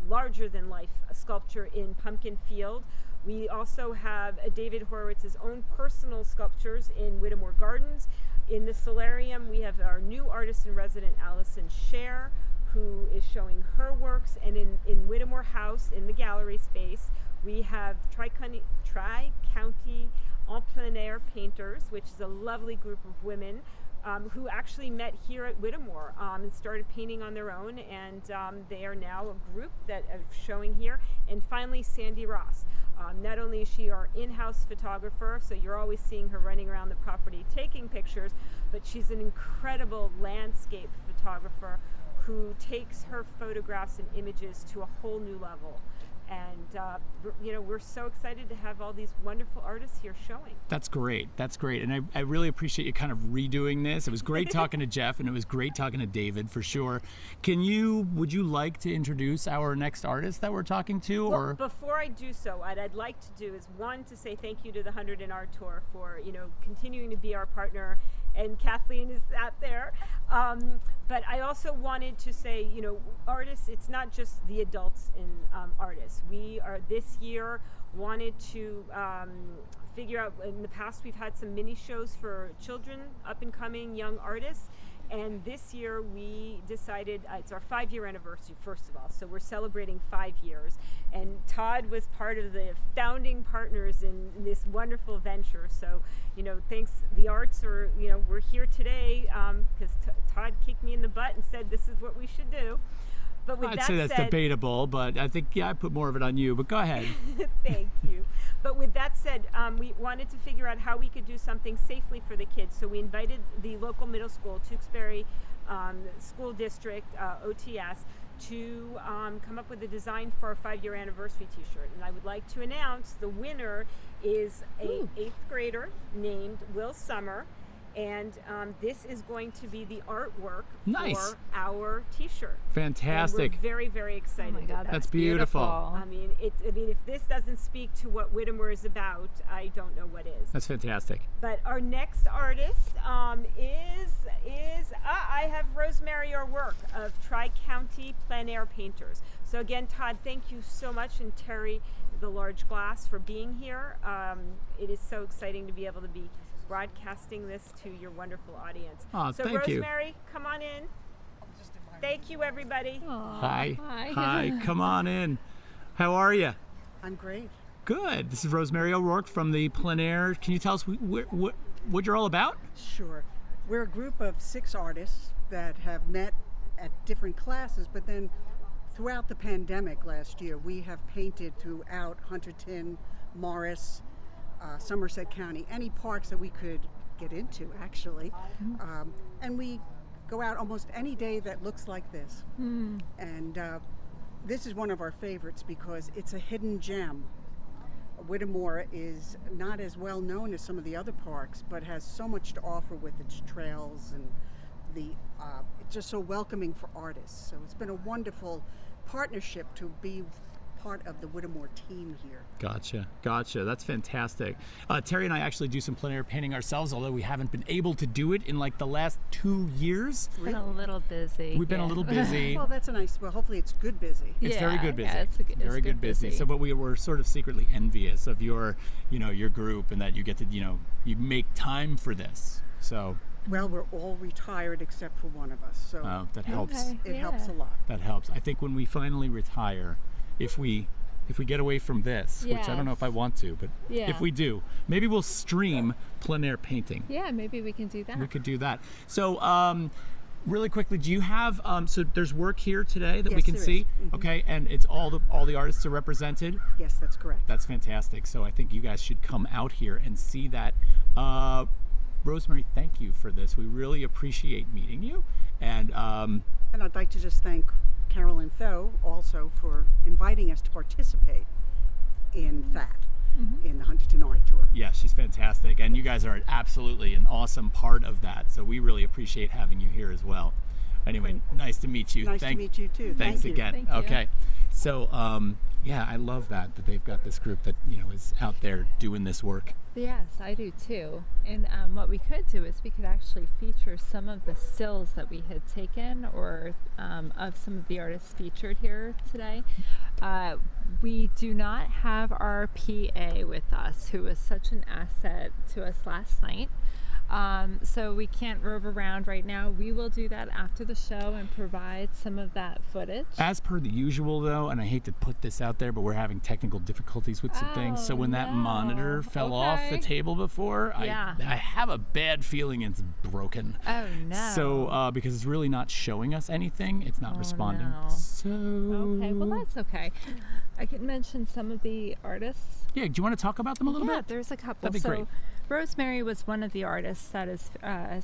larger than life sculpture in pumpkin field. We also have David Horowitz's own personal sculptures in Whittemore Gardens. In the solarium, we have our new artist in resident, Allison Scher, who is showing her works. And in Whittemore House, in the gallery space, we have Tri-County En Plein Air Painters, which is a lovely group of women who actually met here at Whittemore and started painting on their own, and they are now a group that are showing here. And finally, Sandy Ross. Not only is she our in-house photographer, so you're always seeing her running around the property taking pictures, but she's an incredible landscape photographer who takes her photographs and images to a whole new level. And we're so excited to have all these wonderful artists here showing. That's great. And I really appreciate you kind of redoing this. It was great talking to Jeff, and it was great talking to David, for sure. Would you like to introduce our next artist that we're talking to? Well, before I do so, what I'd like to do is, one, to say thank you to the Hunterdon Art Tour for, continuing to be our partner, and Kathleen is out there. But I also wanted to say, artists, it's not just the adults in artists. We are this year wanted to figure out, in the past we've had some mini shows for children, up and coming young artists. And this year we decided, it's our 5-year anniversary, first of all, so we're celebrating 5 years. And Todd was part of the founding partners in this wonderful venture. So, thanks, the arts are, we're here today because Todd kicked me in the butt and said this is what we should do. But with I'd that say that's said, debatable, but I think, I put more of it on you, but go ahead. Thank you. But with that said, we wanted to figure out how we could do something safely for the kids. So we invited the local middle school, Tewksbury School District, OTS, to come up with a design for our 5-year anniversary t-shirt. And I would like to announce the winner is a 8th grader named Will Summer. And this is going to be the artwork Nice. for our T-shirt. Fantastic. And we're very, very excited. Oh my God, with that. That's beautiful. I mean, if this doesn't speak to what Whittemore is about, I don't know what is. That's fantastic. But our next artist is I have Rosemary O'Rourke of Tri-County Plein Air Painters. So again, Todd, thank you so much, and Terry, the Large Glass, for being here. It is so exciting to be able to be broadcasting this to your wonderful audience. Oh, so thank you. Rosemary, come on in. Thank you, everybody. Hi. Hi. Hi. Come on in. How are you? I'm great. Good. This is Rosemary O'Rourke from the Plein Air. Can you tell us what you're all about? Sure. We're a group of 6 artists that have met at different classes, but then throughout the pandemic last year, we have painted throughout Hunterdon, Morris, Somerset County, any parks that we could get into, actually. And we go out almost any day that looks like this. And this is one of our favorites because it's a hidden gem. Whittemore is not as well known as some of the other parks, but has so much to offer with its trails, and it's just so welcoming for artists. So it's been a wonderful partnership to be part of the Whittemore team here. Gotcha. That's fantastic. Terry and I actually do some plein air painting ourselves, although we haven't been able to do it in like the last 2 years. Been a little busy. We've been a little busy. Well, that's a nice, well, hopefully it's good busy. It's very good busy. Yeah, it's very good busy. So, but we were sort of secretly envious of your group, and that you get to, you make time for this. So. Well, we're all retired except for one of us, so that helps. Okay. it helps a lot. That helps. I think when we finally retire, if we get away from this, which I don't know if I want to, but if we do, maybe we'll stream plein air painting. Yeah, maybe we can do that. We could do that. So, really quickly, do you have? So there's work here today that we Yes, can there see. is. Mhm. Okay, and it's all the artists are represented. Yes, that's correct. That's fantastic. So I think you guys should come out here and see that. Rosemary, thank you for this. We really appreciate meeting you, and And I'd like to just thank Carolyn Foe also for inviting us to participate in that, in the Hunterdon Art Tour. yeah, she's fantastic, and you guys are absolutely an awesome part of that. So we really appreciate having you here as well. Anyway, nice to meet you. Nice to meet you too. Thanks Thank you. again. Thank you. Okay, so yeah, I love that they've got this group that is out there doing this work. Yes, I do too. And what we could do is we could actually feature some of the stills that we had taken, or of some of the artists featured here today. We do not have our PA with us, who was such an asset to us last night. So we can't rove around right now. We will do that after the show and provide some of that footage. As per the usual, though, and I hate to put this out there, but we're having technical difficulties with some things. So when that monitor fell off the table before, I have a bad feeling it's broken. Oh no. So because it's really not showing us anything, it's not responding. No. So Okay, well that's okay. I can mention some of the artists. yeah, do you want to talk about them a little Yeah, bit? there's a couple. That'd be great. Rosemary was one of the artists that is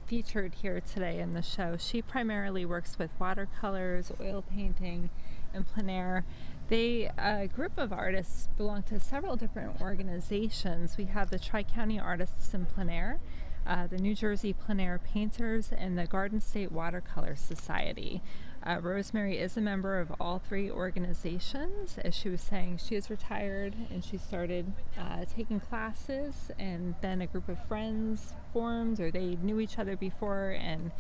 featured here today in the show. She primarily works with watercolors, oil painting, and plein air. A group of artists belong to several different organizations. We have the Tri-County Artists in Plein Air, the New Jersey Plein Air Painters, and the Garden State Watercolor Society. Rosemary is a member of all 3 organizations. As she was saying, she is retired, and she started taking classes, and then a group of friends formed, or they knew each other before, and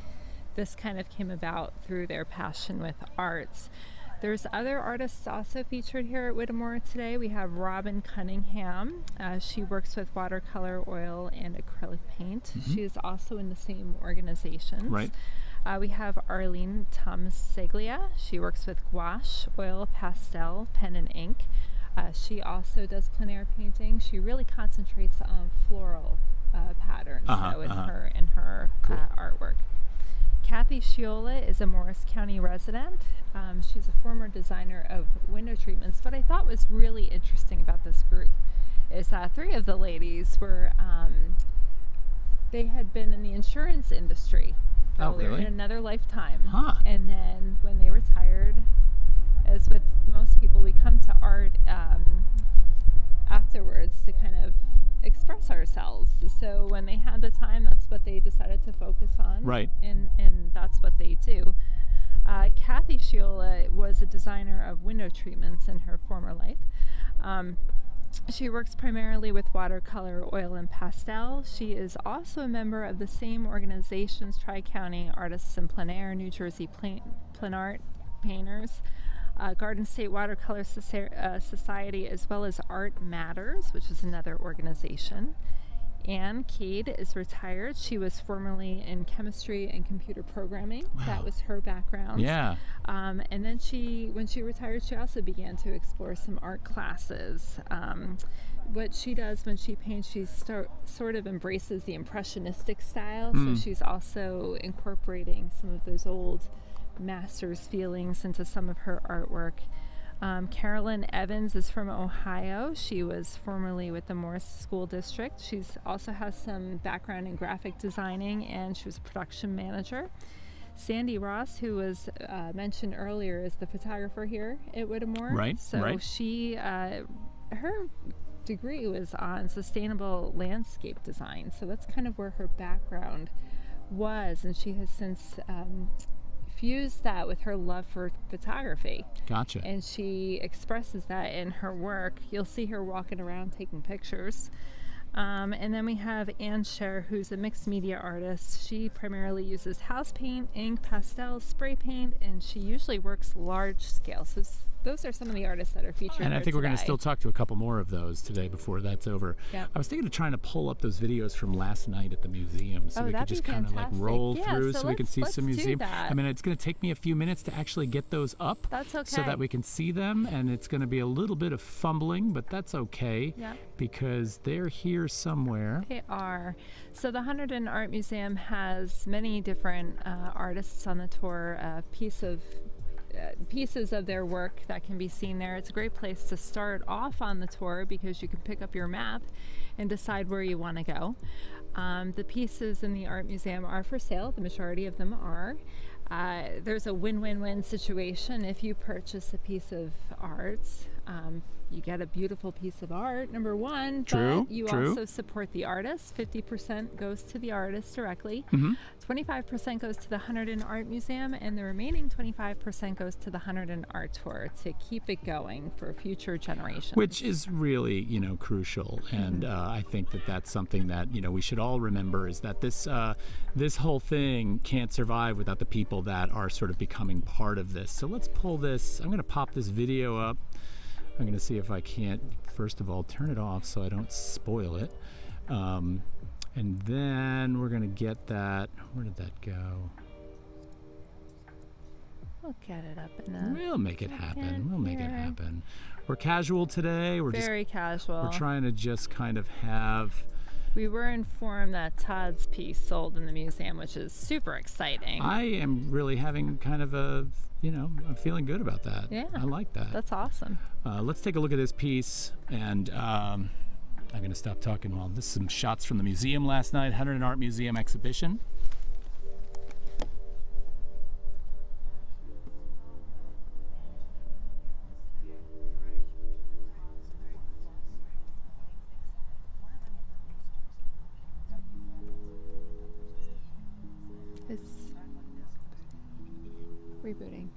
this kind of came about through their passion with arts. There's other artists also featured here at Whittemore today. We have Robin Cunningham. She works with watercolor, oil, and acrylic paint. She is also in the same organizations. Right. We have Arlene Tomsiglia. She works with gouache, oil, pastel, pen, and ink. She also does plein air painting. She really concentrates on floral patterns in her Cool. artwork. Kathy Sciola is a Morris County resident. She's a former designer of window treatments. What I thought was really interesting about this group is that 3 of the ladies were, they had been in the insurance industry earlier really? in another lifetime. Huh. And then when they retired, as with most people, we come to art afterwards to kind of express ourselves. So when they had the time, that's what they decided to focus on. Right. And that's what they do. Kathy Shiola was a designer of window treatments in her former life. She works primarily with watercolor, oil, and pastel. She is also a member of the same organization's Tri-County Artists in Plein Air, New Jersey Plein Art Painters, Garden State Watercolor Society, as well as Art Matters, which is another organization. Anne Cade is retired. She was formerly in chemistry and computer programming. Wow. That was her background. Yeah. And then when she retired, she also began to explore some art classes. What she does when she paints, she sort of embraces the impressionistic style. So she's also incorporating some of those old masters' feelings into some of her artwork. Carolyn Evans is from Ohio. She was formerly with the Morris School District. She also has some background in graphic designing, and she was a production manager. Sandy Ross, who was mentioned earlier, is the photographer here at Whittemore. Right, So right. she, her degree was on sustainable landscape design. So that's kind of where her background was, and she has since fused that with her love for photography. Gotcha. And she expresses that in her work. You'll see her walking around taking pictures. And then we have Ann Scher, who's a mixed media artist. She primarily uses house paint, ink, pastels, spray paint, and she usually works large scale. So those are some of the artists that are featured And I here think we're going to today. still talk to a couple more of those today before that's over. Yep. I was thinking of trying to pull up those videos from last night at the museum so Oh, we could that'd just be kind of like fantastic. roll Yeah, through so so we can see let's some do museum. that. I mean, it's going to take me a few minutes to actually get those up. That's okay. So that we can see them, and it's going to be a little bit of fumbling, but that's okay Yep. because they're here somewhere. They are. So the Hunterdon Art Museum has many different artists on the tour, pieces of their work that can be seen there. It's a great place to start off on the tour because you can pick up your map and decide where you want to go. The pieces in the art museum are for sale. The majority of them are. There's a win-win-win situation. If you purchase a piece of art, you get a beautiful piece of art, number one, True, but you true. also support the artist. 50% goes to the artist directly. 25% goes to the Hunterdon Art Museum, and the remaining 25% goes to the Hunterdon Art Tour to keep it going for future generations. Which is really, crucial, and I think that that's something that we should all remember is that this whole thing can't survive without the people that are sort of becoming part of this. So let's pull this. I'm going to pop this video up. I'm going to see if I can't, first of all, turn it off so I don't spoil it, and then we're going to get that. Where did that go? We'll get it up in a We'll make it happen. We'll make it here. happen. We're casual today. We're Very casual. We're trying to just kind of have. We were informed that Todd's piece sold in the museum, which is super exciting. I am really having kind of a, I'm feeling good about that. Yeah. I like that. That's awesome. Let's take a look at this piece, and I'm going to stop talking while this is some shots from the museum last night, Hunterdon Art Museum exhibition. It's rebooting.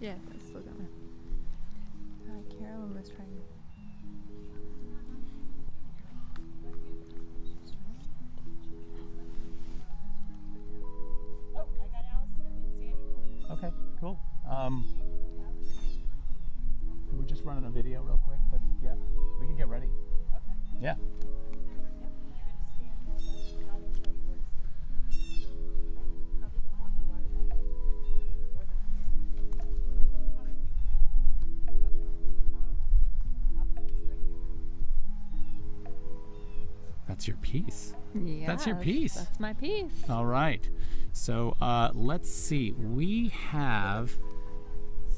Yeah, it's still going. Carolyn was trying. Oh, I got Allison and Sandy for you. Okay, cool. We're just running a video real quick, but yeah, we can get ready. Yeah. That's your piece. That's your Yes, piece. That's my piece. All right. So let's see. We have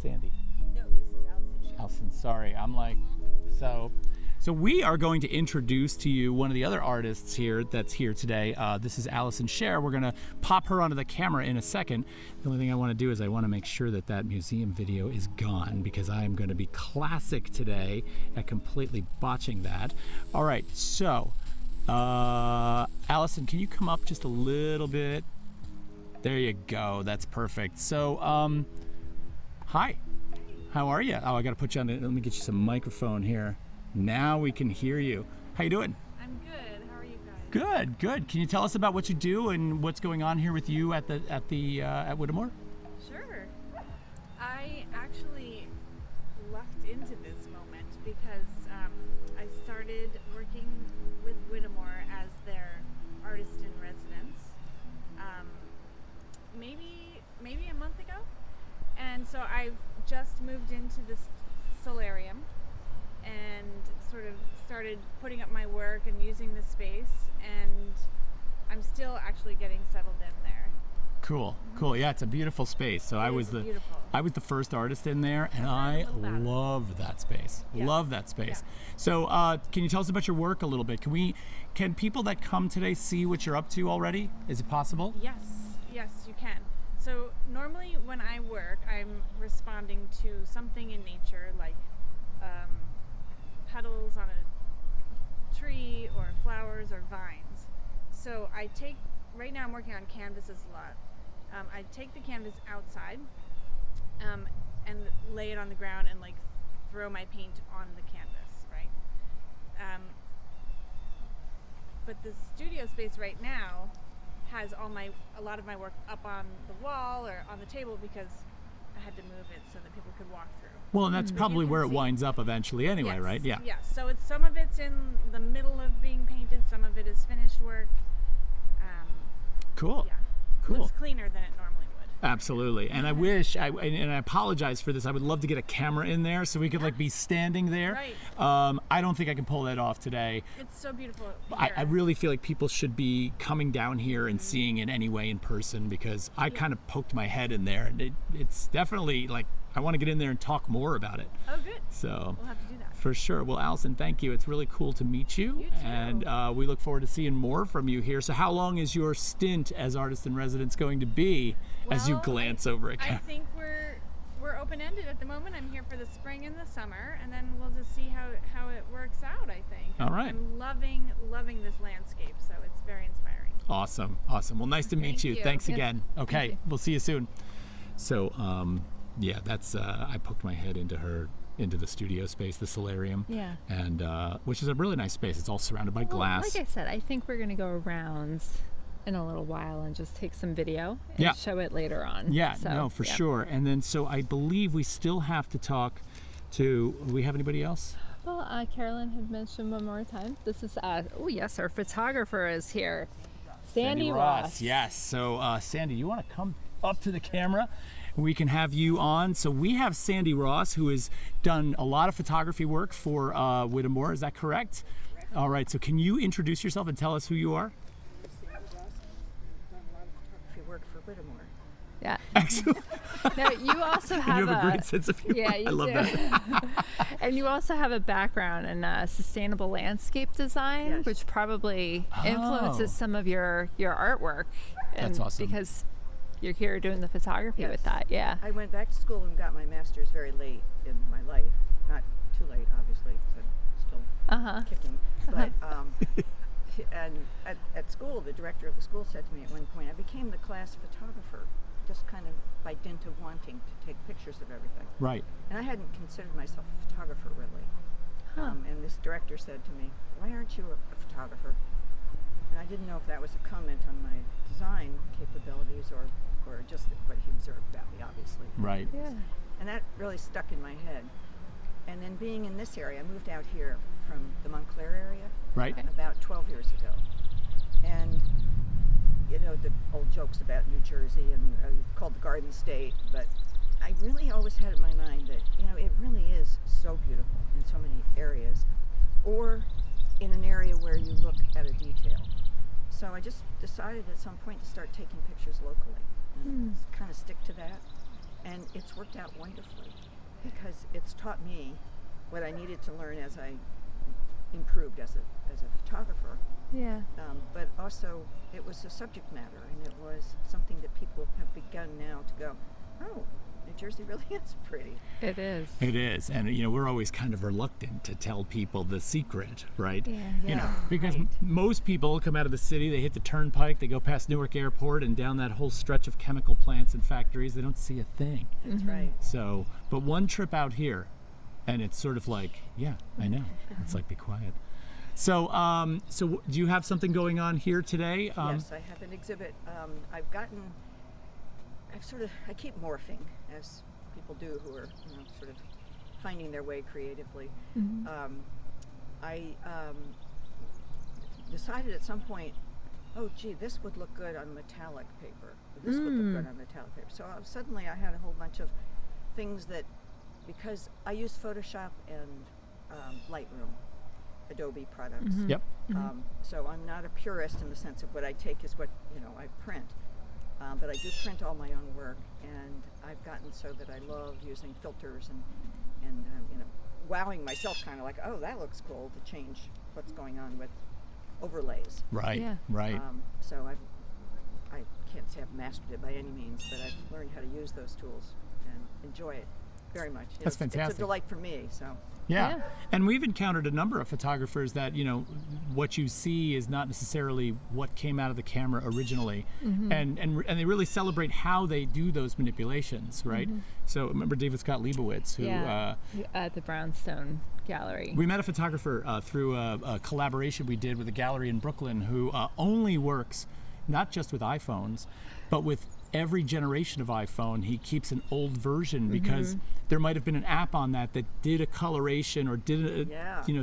Sandy. No, this is Allison. Allison, sorry. I'm like, so we are going to introduce to you one of the other artists here that's here today. This is Allison Scher. We're going to pop her onto the camera in a second. The only thing I want to do is I want to make sure that that museum video is gone because I am going to be classic today at completely botching that. All right, so Allison, can you come up just a little bit? There you go. That's perfect. So, hi. How are you? Oh, I got to put you on. Let me get you some microphone here. Now we can hear you. How you doing? I'm good. How are you guys? Good, good. Can you tell us about what you do and what's going on here with you at Whittemore? Sure. I actually lucked into this moment because I started working with Whittemore as their artist in residence maybe a month ago, and so I've just moved into this solarium and sort of started putting up my work and using the space, and I'm still actually getting settled in there. Cool, cool. Yeah, it's a beautiful space. So I was the first artist in there, and I love that space. Yes. Love that space. Yeah. So can you tell us about your work a little bit? Can people that come today see what you're up to already? Is it possible? Yes, you can. So normally when I work, I'm responding to something in nature, like petals on a tree or flowers or vines. So right now I'm working on canvases a lot. I take the canvas outside and lay it on the ground and like throw my paint on the canvas, right? But the studio space right now has a lot of my work up on the wall or on the table because I had to move it so that people could walk through. Well, and that's probably where it see. winds up eventually anyway, Yes, right? Yeah. Yes. So some of it's in the middle of being painted, some of it is finished work. Cool. Yeah. Cool. Looks cleaner than it normally would. Absolutely. And I wish, and I apologize for this, I would love to get a camera in there so we could like be standing there. Right. I don't think I can pull that off today. It's so beautiful I here. really feel like people should be coming down here and seeing it anyway in person, because I kind of poked my head in there, and it's definitely like, I want to get in there and talk more about it. Oh, good. So We'll have to do that. for sure. Well, Allison, thank you. It's really cool to meet you. You too. And we look forward to seeing more from you here. So how long is your stint as artist in residence going to be as you Well, glance over at I camera? think we're open-ended at the moment. I'm here for the spring and the summer, and then we'll just see how it works out, I think. All right. I'm loving this landscape, so it's very inspiring. Awesome. Awesome. Well, nice to meet Thank you. you. Thanks Yeah. again. Okay. Thank you. We'll see you soon. So, yeah, that's, I poked my head into the studio space, the solarium. Yeah. And, which is a really nice space. It's all surrounded by glass. Like I said, I think we're going to go around in a little while and just take some video and Yeah. show it later on. Yeah, So, no, for yeah. sure. And then, so I believe we still have to talk to, do we have anybody else? Well, Carolyn had mentioned one more time. This is, oh yes, our photographer is here. Sandy Ross. Yes. So, Sandy, you want to come up to the camera? We can have you on. So we have Sandy Ross, who has done a lot of photography work for Whittemore. Is that correct? All right. So can you introduce yourself and tell us who you are? Work for Whittemore. Yeah. Excellent. Now, you also have, You have a great sense of humor. Yeah, you I love do. that. And you also have a background in sustainable landscape design, Yes. which probably influences some of your artworart. And That's awesome. Because you're here doing the photography with that, yeah. I went back to school and got my master's very late in my life. Not too late, obviously, because I'm still kicking. But and at school, the director of the school said to me at one point, I became the class photographer, just kind of by dint of wanting to take pictures of everything. Right. And I hadn't considered myself a photographer, really. And this director said to me, why aren't you a photographer? And I didn't know if that was a comment on my design capabilities or just what he observed about me, obviously. Right. Yeah. And that really stuck in my head. And then being in this area, I moved out here from the Montclair area Right. about 12 years ago. And, you know, the old jokes about New Jersey and called the Garden State, but I really always had in my mind that, you know, it really is so beautiful in so many areas, or in an area where you look at a detail. So I just decided at some point to start taking pictures locally and kind of stick to that. And it's worked out wonderfully because it's taught me what I needed to learn as I improved as a photographer. Yeah. But also it was a subject matter, and it was something that people have begun now to go, oh, New Jersey really is pretty. It is. It is, and we're always kind of reluctant to tell people the secret, right? Yeah. Because right. most people come out of the city, they hit the turnpike, they go past Newark Airport, and down that whole stretch of chemical plants and factories, they don't see a thing. That's right. So, but one trip out here, and it's sort of like, yeah, I know. It's like, be quiet. So, so do you have something going on here today? Yes, I have an exhibit. I keep morphing, as people do who are, sort of finding their way creatively. I decided at some point, oh gee, this would look good on metallic paper. This would look good on metallic paper. So suddenly I had a whole bunch of things that, because I use Photoshop and Lightroom, Adobe products. Yep. So I'm not a purist in the sense of what I take is what I print, but I do print all my own work, and I've gotten so that I love using filters and wowing myself, kind of like, oh, that looks cool, to change what's going on with overlays. Right. Yeah. Right. So I can't say I've mastered it by any means, but I've learned how to use those tools and enjoy it very much. That's fantastic. It's a delight for me. So. Yeah. And we've encountered a number of photographers that, what you see is not necessarily what came out of the camera originally. And they really celebrate how they do those manipulations, right? So remember David Scott Leibowitz, who at the Brownstone Gallery. We met a photographer through a collaboration we did with a gallery in Brooklyn who only works not just with iPhones, but with every generation of iPhone. He keeps an old version because there might have been an app on that did a coloration or did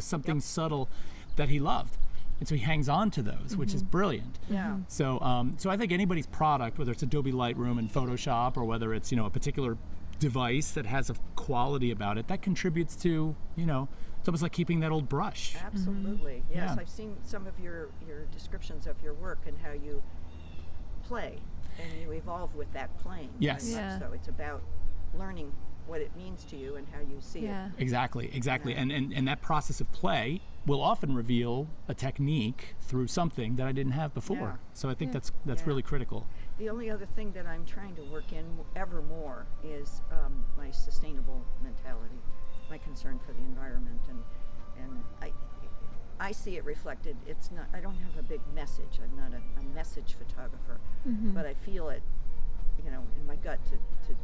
something subtle that he loved, and so he hangs on to those, which is brilliant. Yeah. So so I think anybody's product, whether it's Adobe Lightroom and Photoshop, or whether it's a particular device that has a quality about it, that contributes to it's almost like keeping that old brush. Absolutely. Yes, Yeah. I've seen some of your descriptions of your work and how you play and you evolve with that playing. Yes. very much. Yeah. So it's about learning what it means to you and how you see it. Exactly. Yeah. And that process of play will often reveal a technique through something that I didn't have before. Yeah. So I think Yeah. that's Yeah. really critical. The only other thing that I'm trying to work in ever more is my sustainable mentality, my concern for the environment, and I see it reflected. It's not. I don't have a big message. I'm not a message photographer, but I feel it, in my gut to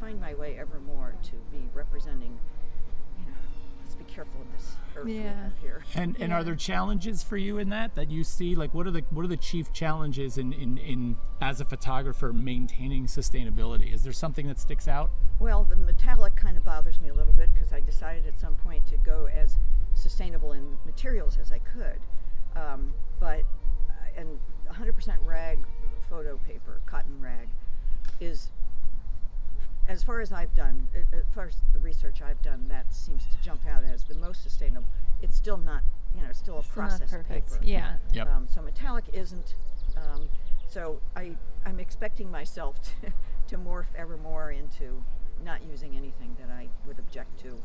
find my way ever more to be representing. Let's be careful of this earth we have here. And are there challenges for you in that you see? Like, what are the chief challenges in as a photographer maintaining sustainability? Is there something that sticks out? Well, the metallic kind of bothers me a little bit because I decided at some point to go as sustainable in materials as I could, and 100% rag photo paper, cotton rag, is, as far as I've done, as far as the research I've done, that seems to jump out as the most sustainable. It's still not, it's still a processed paper. Yeah. Yep. So metallic isn't. So I'm expecting myself to morph ever more into not using anything that I would object to.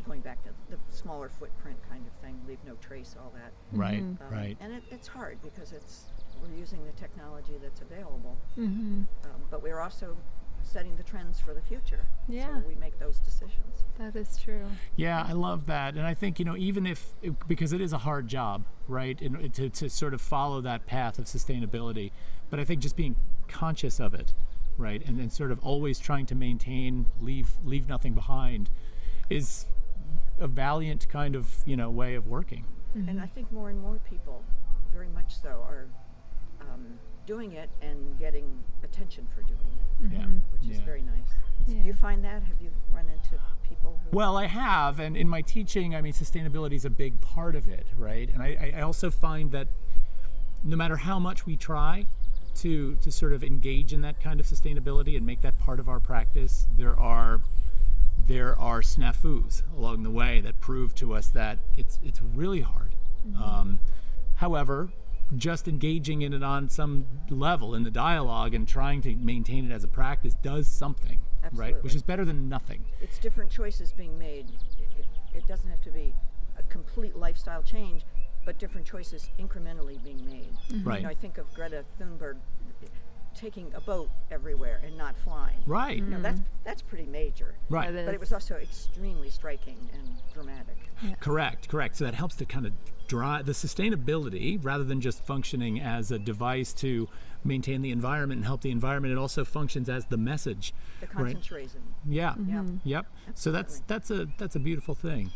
Going back to the smaller footprint kind of thing, leave no trace, all that. Right. Right. And it's hard because we're using the technology that's available, but we're also setting the trends for the future. Yeah. So we make those decisions. That is true. Yeah, I love that. And I think, even because it is a hard job, right, to sort of follow that path of sustainability, but I think just being conscious of it, right, and then sort of always trying to maintain, leave nothing behind, is a valiant kind of, way of working. And I think more and more people, very much so, are doing it and getting attention for doing it, Yeah. which is Yeah. very nice. Yeah. Do you find that? Have you run into people who... Well, I have, and in my teaching, sustainability is a big part of it, right? And I also find that no matter how much we try to sort of engage in that kind of sustainability and make that part of our practice, there are snafus along the way that prove to us that it's really hard. However, just engaging in it on some level in the dialogue and trying to maintain it as a practice does something, right? Absolutely. Which is better than nothing. It's different choices being made. It doesn't have to be a complete lifestyle change, but different choices incrementally being made. Right. I think of Greta Thunberg taking a boat everywhere and not flying. Right. You know, that's pretty major. Right. That But it was also extremely striking and dramatic. Correct. So that helps to kind of drive the sustainability rather than just functioning as a device to maintain the environment and help the environment. It also functions as the message. The right? concentration. Yeah. Yeah. Yep. So that's a beautiful thing.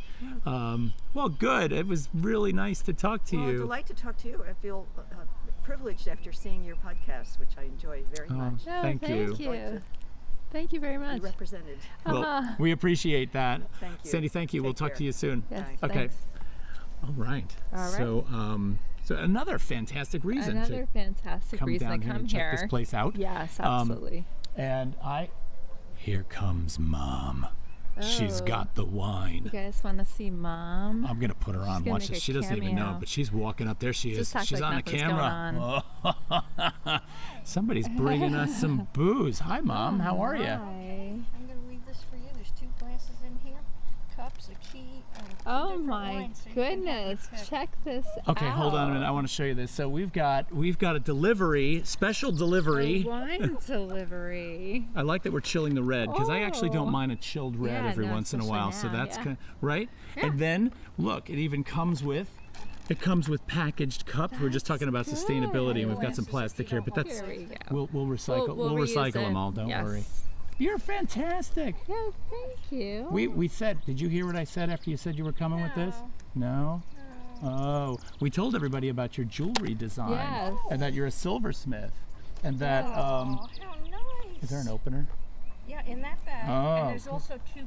Well, good. It was really nice to talk to Well, you. a delight to talk to you. I feel privileged after seeing your podcast, which I enjoy very much. No, Thank you. Thank you very Be much. represented. Well, we appreciate that. Thank you. Sandy, thank you. Take We'll talk care. to you soon. Yes, Okay. thanks. All right. All right. So another fantastic reason Another fantastic come reason down to here come and here. check this place out. Yes, absolutely. And here comes Mom. She's Oh. got the wine. You guys want to see Mom? I'm gonna put her on. gonna Watch make this. a She doesn't even know, cameo. but she's walking up there. She Just is. act She's like on the nothing's camera. Oh. Somebody's bringing us some booze. Hi, Mom. How are you? Hi. I'm going to read this for you. There's 2 glasses in here, cups, a key, and 2 Oh different my wines, so you can have your goodness! pick. Check this out. Okay, hold on a minute. I want to show you this. So we've got a delivery, special delivery. A wine delivery. I like that we're chilling the red because I actually don't Oh. mind a chilled red Yeah, every no, once in a especially while. So now, that's yeah. kind right. Yeah. And then look, it even comes with. It comes with packaged cups. We're just talking about That's sustainability, and we've got good. some plastic here, but that's Here we go. we'll recycle. We'll reuse recycle them it. all. Don't Yes. worry. You're fantastic. Yeah, thank you. We said. Did you hear what I said after you said you were coming with this? No. Oh, we told everybody about your jewelry design Yes. and that you're a silversmith, and that Oh, how nice. is there an opener? Yeah, in that bag. Oh. And there's also 2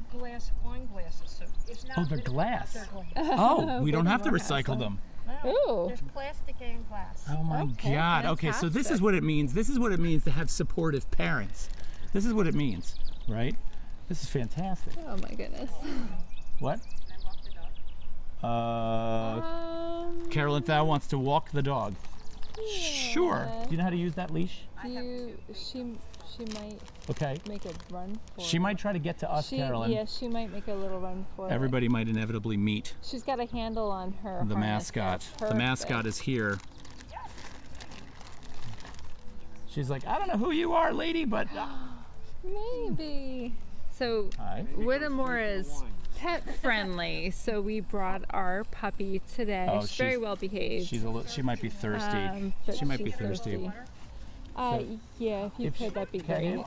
wine glasses. So it's not. Oh, they're it's- glass. They're glass. Oh, we don't have to Whittemore recycle has them. No, Ooh. there's plastic and glass. Oh my Okay, God. Okay, so this is fantastic. what it means. This is what it means to have supportive parents. This is what it means, right? This is fantastic. Oh my goodness. What? Carolyn Thou wants to walk the dog. Sure. Do you know how to use that leash? She might Okay. make a run for She it. might try to get to us, Carolyn. Yeah, she might make a little run for Everybody might inevitably meet it. She's got a handle on her the harness there. mascot. The mascot is here. She's like, I don't know who you are, lady, but Maybe. So Hi. Whittemore is pet friendly, so we brought our puppy today. Oh, she's very well behaved. she might be thirsty. But She might be she's thirsty. Yeah, if you If could, that'd be okay. great.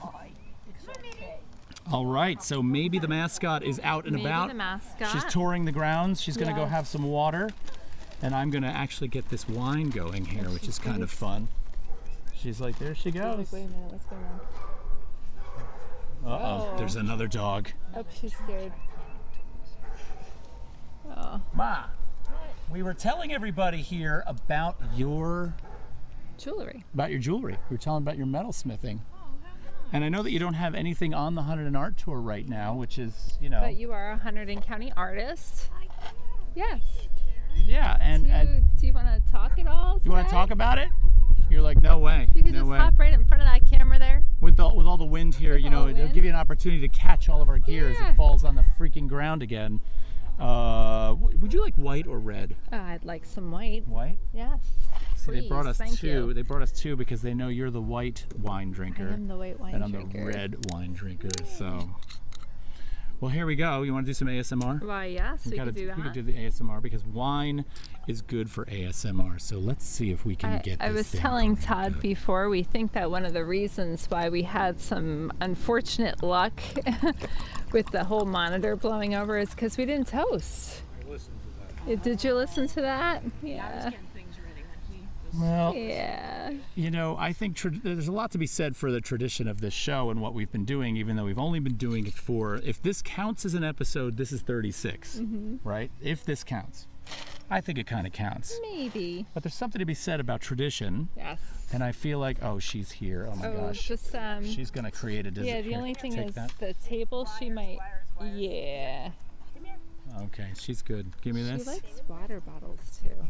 All right, so maybe the mascot is out and Maybe about. the mascot. She's touring the grounds. She's going to go Yes. have some water. And I'm going to actually get this wine going here, which is kind of fun. She's like, there she She's goes. like, wait a minute, what's going on? Uh-oh, there's another dog. Oh, she's scared. Oh, Ma, we were telling everybody here about your jewelry. jewelry. We were telling about your metalsmithing. And I know that you don't have anything on the Hunterdon Art Tour right now, which is, you know. But you are a Hunterdon County artist. Yes. Yeah, and Do you want to talk at all? you want to today? talk about it? You're like, no way. You could no just way. hop right in front of that camera there. With all the wind here, With you all know, the it'll give you an opportunity to catch all of our gear as Yeah. it falls on the freaking ground again. Would you like white or red? I'd like some white. White? Yes. See, they brought Please, us thank two. you. They brought us two because they know you're the white wine drinker. I am the white wine and I'm drinker. the red wine drinker. So, well, here we go. You want to do some ASMR? Well, yes, we gotta could do that. We could do the ASMR because wine is good for ASMR. So let's see if we can get I this was down telling pretty Todd good. before, we think that one of the reasons why we had some unfortunate luck with the whole monitor blowing over is because we didn't toast. I listened to that. Did you listen to that? Yeah. Well, Yeah. you know, I think there's a lot to be said for the tradition of this show and what we've been doing, even though we've only been doing it for, if this counts as an episode, this is 36, right? If this counts. I think it kind of counts. Maybe. But there's something to be said about tradition, Yes. and I feel like, oh, she's here. Oh my gosh. Just She's going to create a yeah, the here, only thing take is that. the table she might, yeah. Okay, she's good. Give me She this. likes water bottles too.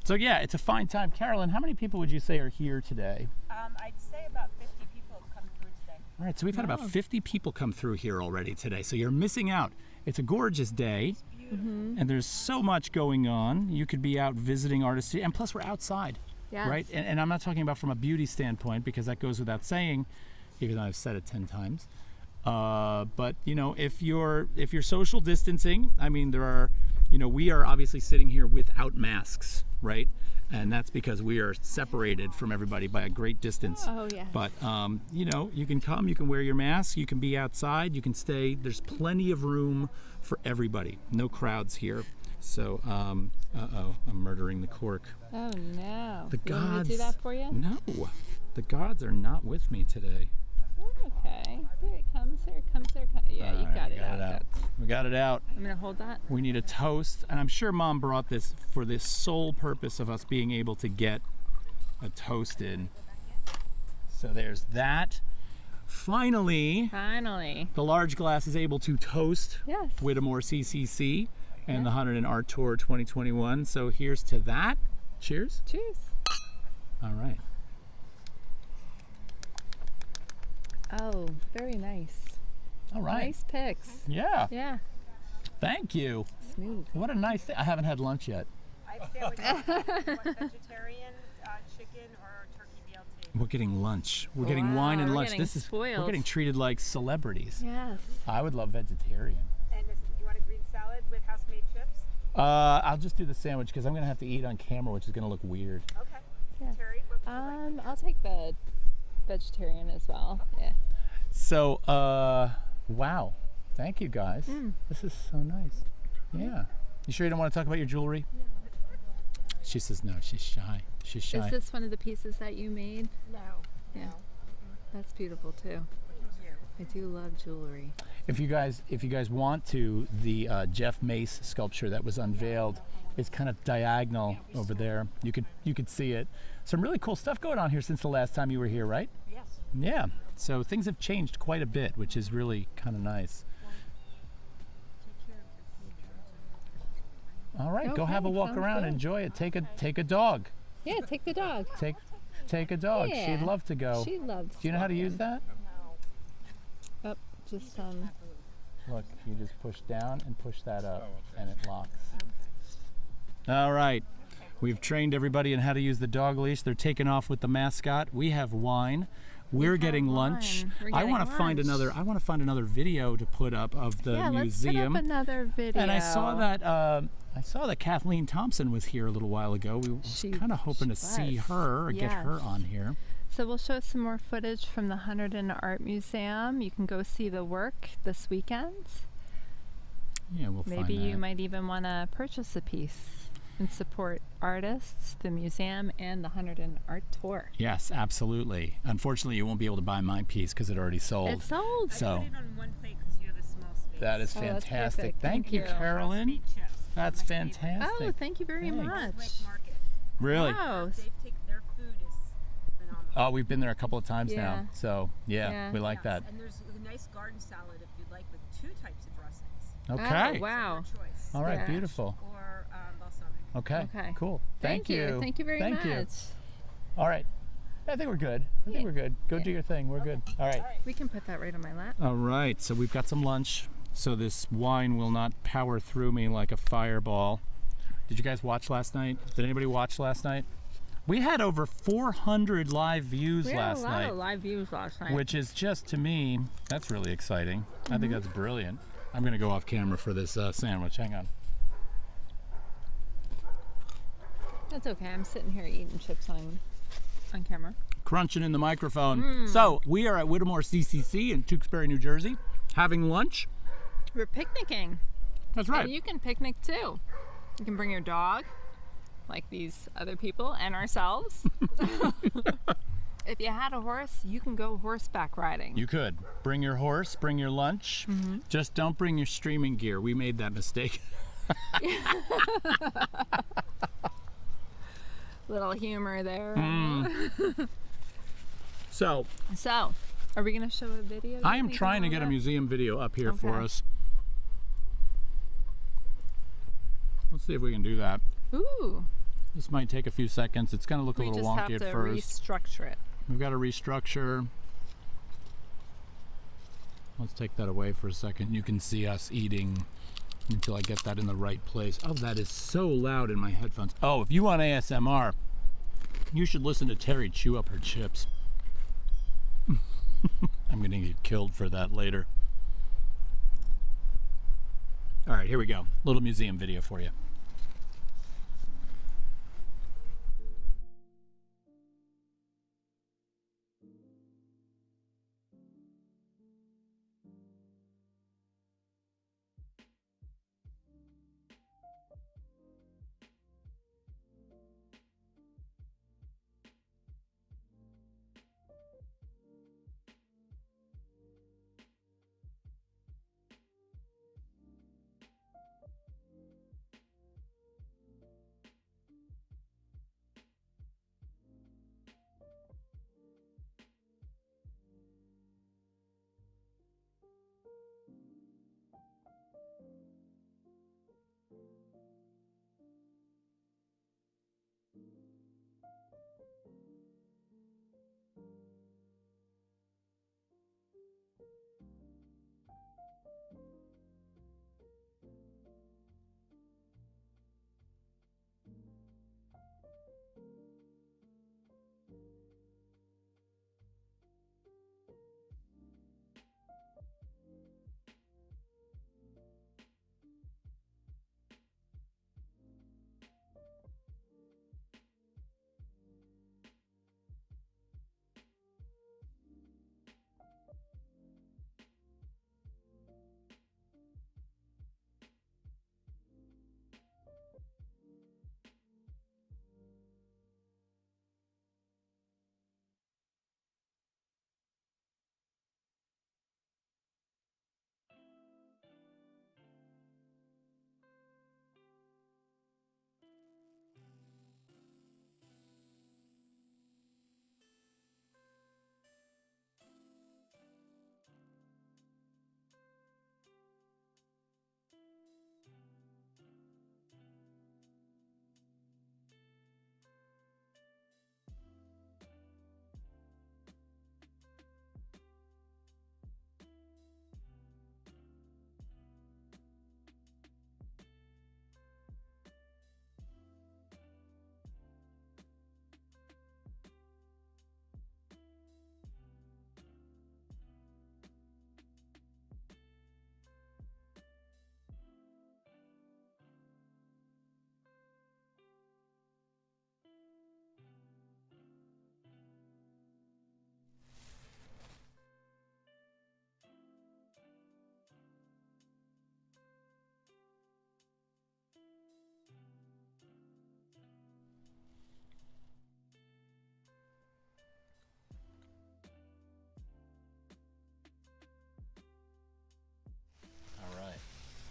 So yeah, it's a fine time. Carolyn, how many people would you say are here today? I'd say about 50 people have come through today. All right, so we've had about 50 people come through here already today. So you're missing out. It's a gorgeous day, and there's so much going on. You could be out visiting artists, and plus we're outside. Yes. right? And I'm not talking about from a beauty standpoint, because that goes without saying, even though I've said it 10 times. But you know, if you're social distancing, I mean, there are, you know, we are obviously sitting here without masks, right? And that's because we are separated from everybody by a great distance. Oh, yes. But you know, you can come, you can wear your mask, you can be outside, you can stay. There's plenty of room for everybody. No crowds here. So, uh-oh, I'm murdering the cork. Oh no. The You want me gods. to do that for you? No, the gods are not with me today. Okay. Here it comes. Here it comes. Here it comes. Yeah, you All right, got we it out. That's- We got it out. I'm gonna hold that. We need a toast, and I'm sure Mom brought this for the sole purpose of us being able to get a toast in. So there's that. Finally, Finally. the large glass is able to toast Yes. Whittemore CCC and the Hunterdon Art Tour 2021. So here's to that. Cheers. Cheers. All right. Oh, very nice. All right. Nice picks. Yeah. Yeah. Thank you. Smooth. What a nice thing. I haven't had lunch yet. I have sandwiches. You want vegetarian, chicken, or turkey BLT? We're getting lunch. We're getting Wow, wine and we're lunch. getting We're spoiled. getting treated like celebrities. Yes. I would love vegetarian. And do you want a green salad with house-made chips? I'll just do the sandwich because I'm gonna have to eat on camera, which is gonna look weird. Okay. Yeah. Terry, what would you like? I'll take the vegetarian as well. Yeah. So, wow. Thank you guys. This is so nice. Yeah. You sure you don't want to talk about your jewelry? She says no. She's shy. She's shy. Is this one of the pieces that you made? No. Yeah. That's beautiful too. I do love jewelry. If you guys want to, the Jeff Mace sculpture that was unveiled is kind of diagonal over there. You could see it. Some really cool stuff going on here since the last time you were here, right? Yes. Yeah. So things have changed quite a bit, which is really kind of nice. All right, go have a Okay, walk sounds around, good. enjoy it. Take a dog. Yeah, take the dog. Take a dog. Yeah. She'd love to go. She loves. Do you know how to use that? Oh, just Look, you just push down and push that up, and it locks. All right, we've trained everybody in how to use the dog leash. They're taking off with the mascot. We have wine. We're getting lunch. wine. We're I getting want to find lunch. another. I want to find another video to put up of the yeah. museum. Let's put up another video. And I saw that. I saw that Kathleen Thompson was here a little while ago. We were kind of hoping to see was. her or get her Yes. on here. So we'll show some more footage from the Hunterdon Art Museum. You can go see the work this weekend. Yeah, we'll find Maybe you that. might even want to purchase a piece and support artists, the museum, and the Hunterdon Art Tour. Yes, absolutely. Unfortunately, you won't be able to buy my piece because it already sold. It's sold. So Put it on one plate because you have a small space. that is Oh, that's fantastic. perfect. Thank Thank you, you. Carolyn. House-made chips. That's My favorite. fantastic. Oh, thank you very Thanks. much. Wet Market. Really? Wow. Their food is phenomenal. Oh, we've been there a couple of times Yeah. now. So yeah, Yeah. we like that. And there's a nice garden salad if you'd like with 2 types of dressings. Okay. Oh, wow. Your choice. All right, Yeah. beautiful. Or balsamic. Okay. Okay. Cool. Thank you. Thank you very Thank much. you. All right. I think we're good. I think we're good. Go do your thing. We're good. All right. We can put that right on my lap. All right. So we've got some lunch. So this wine will not power through me like a fireball. Did you guys watch last night? Did anybody watch last night? We had over 400 live views We had last a lot night, of live views last night. which is just, to me, that's really exciting. I think that's brilliant. I'm going to go off camera for this sandwich. Hang on. That's okay. I'm sitting here eating chips on camera. Crunching in the microphone. So we are at Whittemore CCC in Tewksbury, New Jersey, having lunch. We're picnicking. That's right. And you can picnic too. You can bring your dog, like these other people and ourselves. If you had a horse, you can go horseback riding. You could bring your horse, bring your lunch. Just don't bring your streaming gear. We made that mistake. Little humor there. So So, are we going to show a video? I am trying to get a museum video up here for Okay. us. Let's see if we can do that. Ooh. This might take a few seconds. It's going to look a We little just have wonky to at first. restructure it. We've got to restructure. Let's take that away for a second. You can see us eating until I get that in the right place. Oh, that is so loud in my headphones. Oh, if you want ASMR, You should listen to Terry chew up her chips. I'm gonna get killed for that later. All right, here we go. Little museum video for you.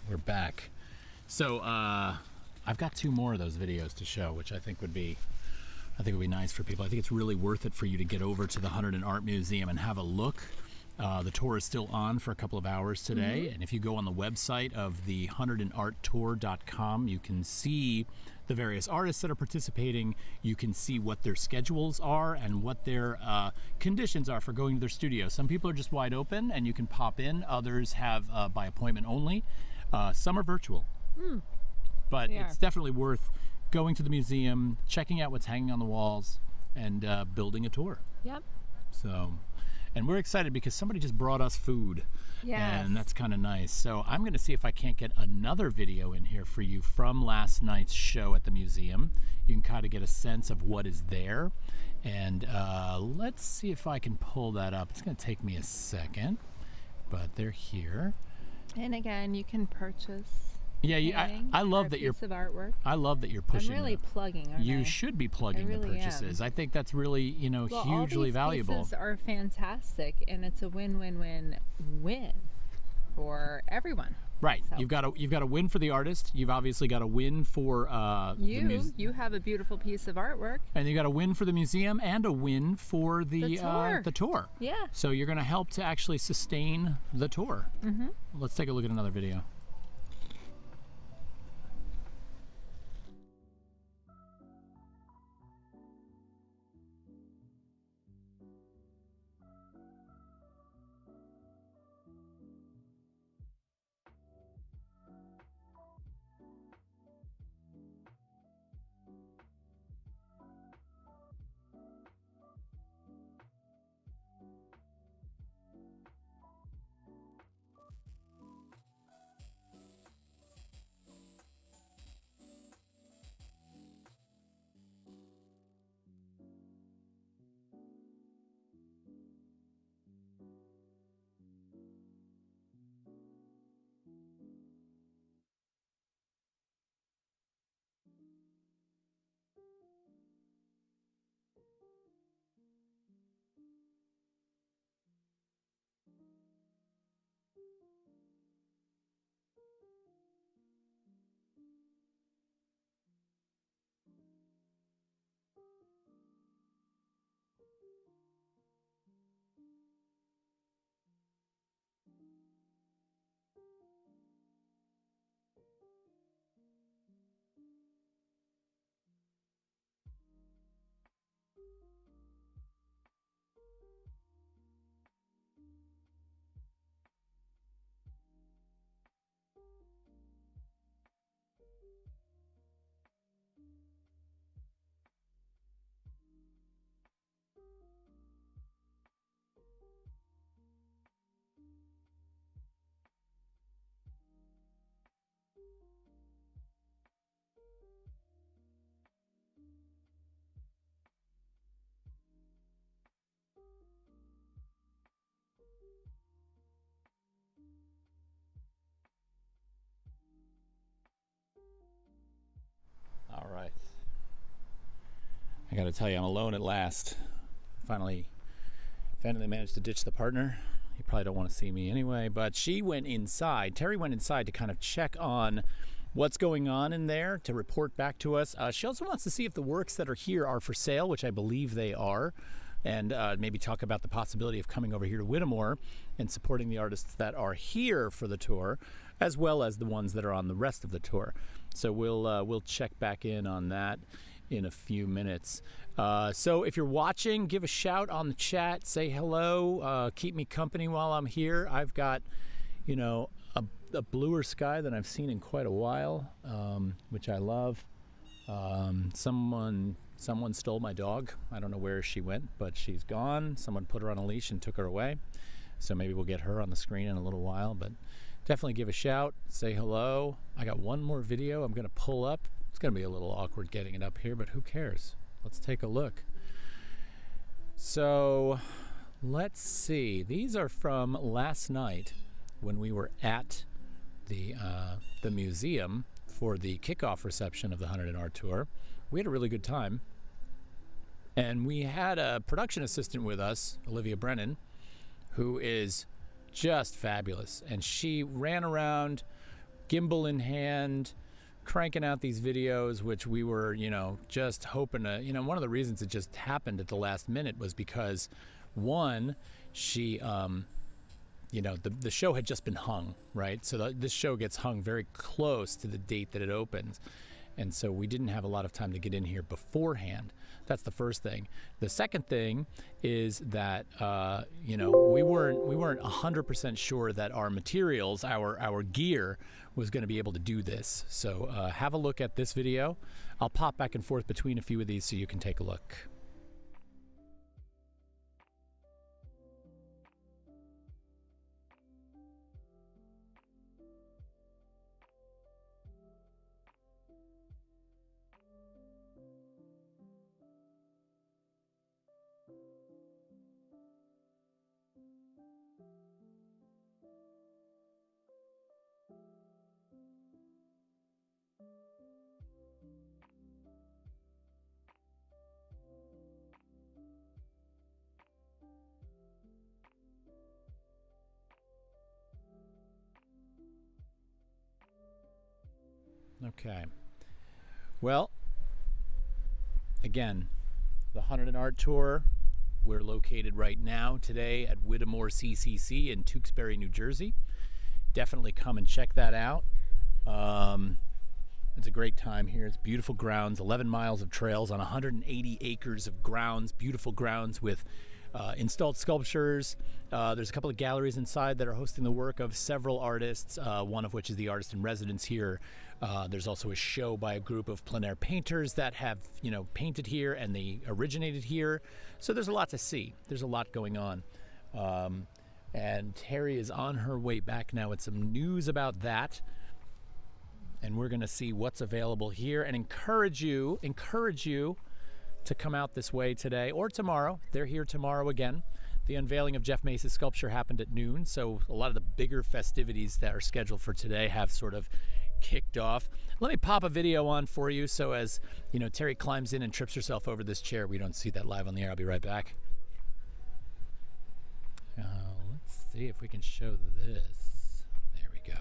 We're back. So I've got 2 more of those videos to show, which I think would be nice for people. I think it's really worth it for you to get over to the Hunterdon Art Museum and have a look. The tour is still on for a couple of hours today, and if you go on the website of the HunterdonArtTour.com, you can see the various artists that are participating. You can see what their schedules are and what their conditions are for going to their studio. Some people are just wide open and you can pop in. Others have by appointment only. Some are virtual, but it's definitely worth going to the museum, checking out what's hanging on the walls, and building a tour. Yep. So, and we're excited because somebody just brought us food. Yes. And that's kind of nice. So I'm going to see if I can't get another video in here for you from last night's show at the museum. You can kind of get a sense of what is there. And let's see if I can pull that up. It's going to take me a second, but they're here. And again, you can purchase. Yeah, I love that you're. Piece of artwork. I love that you're pushing. I'm really plugging. Aren't You I? should be plugging I the really purchases. am. I think that's really, Well, hugely all these valuable. pieces are fantastic, and it's a win-win-win-win for everyone. Right. So. You've got a win for the artist. You've obviously got a win for You have a beautiful piece of artwork. and you got a win for the museum and a win for the tour. the tour. Yeah. So you're going to help to actually sustain the tour. Mm-hmm. Let's take a look at another video. I gotta tell you, I'm alone at last. Finally managed to ditch the partner. You probably don't want to see me anyway, but she went inside. Terry went inside to kind of check on what's going on in there, to report back to us. She also wants to see if the works that are here are for sale, which I believe they are, and maybe talk about the possibility of coming over here to Whittemore and supporting the artists that are here for the tour, as well as the ones that are on the rest of the tour. So we'll check back in on that in a few minutes. So if you're watching, give a shout on the chat, say hello, keep me company while I'm here. I've got, you know, a bluer sky than I've seen in quite a while, which I love. Someone stole my dog. I don't know where she went, but she's gone. Someone put her on a leash and took her away. So maybe we'll get her on the screen in a little while, but definitely give a shout, say hello. I got one more video I'm gonna pull up. It's gonna be a little awkward getting it up here, but who cares? Let's take a look. So let's see. These are from last night when we were at the museum for the kickoff reception of the Hunterdon Art Tour. We had a really good time. And we had a production assistant with us, Olivia Brennan, who is just fabulous. And she ran around, gimbal in hand, cranking out these videos, which we were, you know, just hoping to, you know, one of the reasons it just happened at the last minute was because, one, she, you know, the show had just been hung, right? So this show gets hung very close to the date that it opens. And so we didn't have a lot of time to get in here beforehand. That's the first thing. The second thing is that, you know, we weren't 100% sure that our materials, our gear was going to be able to do this. So have a look at this video. I'll pop back and forth between a few of these so you can take a look. Okay. Well, again, the Hunterdon Art Tour. We're located right now today at Whittemore CCC in Tewksbury, New Jersey. Definitely come and check that out. It's a great time here. It's beautiful grounds, 11 miles of trails on 180 acres of grounds, beautiful grounds with installed sculptures. There's a couple of galleries inside that are hosting the work of several artists, one of which is the artist in residence here. There's also a show by a group of plein air painters that have, you know, painted here and they originated here. So there's a lot to see. There's a lot going on. And Terry is on her way back now with some news about that. And we're going to see what's available here and encourage you to come out this way today or tomorrow. They're here tomorrow again. The unveiling of Jeff Mace's sculpture happened at noon, so a lot of the bigger festivities that are scheduled for today have sort of kicked off. Let me pop a video on for you so as, you know, Terry climbs in and trips herself over this chair. We don't see that live on the air. I'll be right back. Let's see if we can show this. There we go.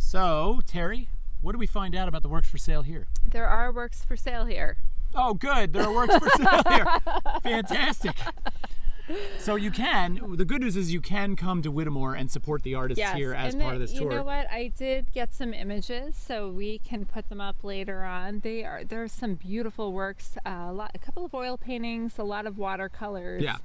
So, Terry, what do we find out about the works for sale here? There are works for sale here. Oh, good. There are works for sale here. Fantastic. So you can, the good news is you can come to Whittemore and support the artists here as part of this tour. You know what? I did get some images, so we can put them up later on. There's some beautiful works, a couple of oil paintings, a lot of watercolors. Yeah.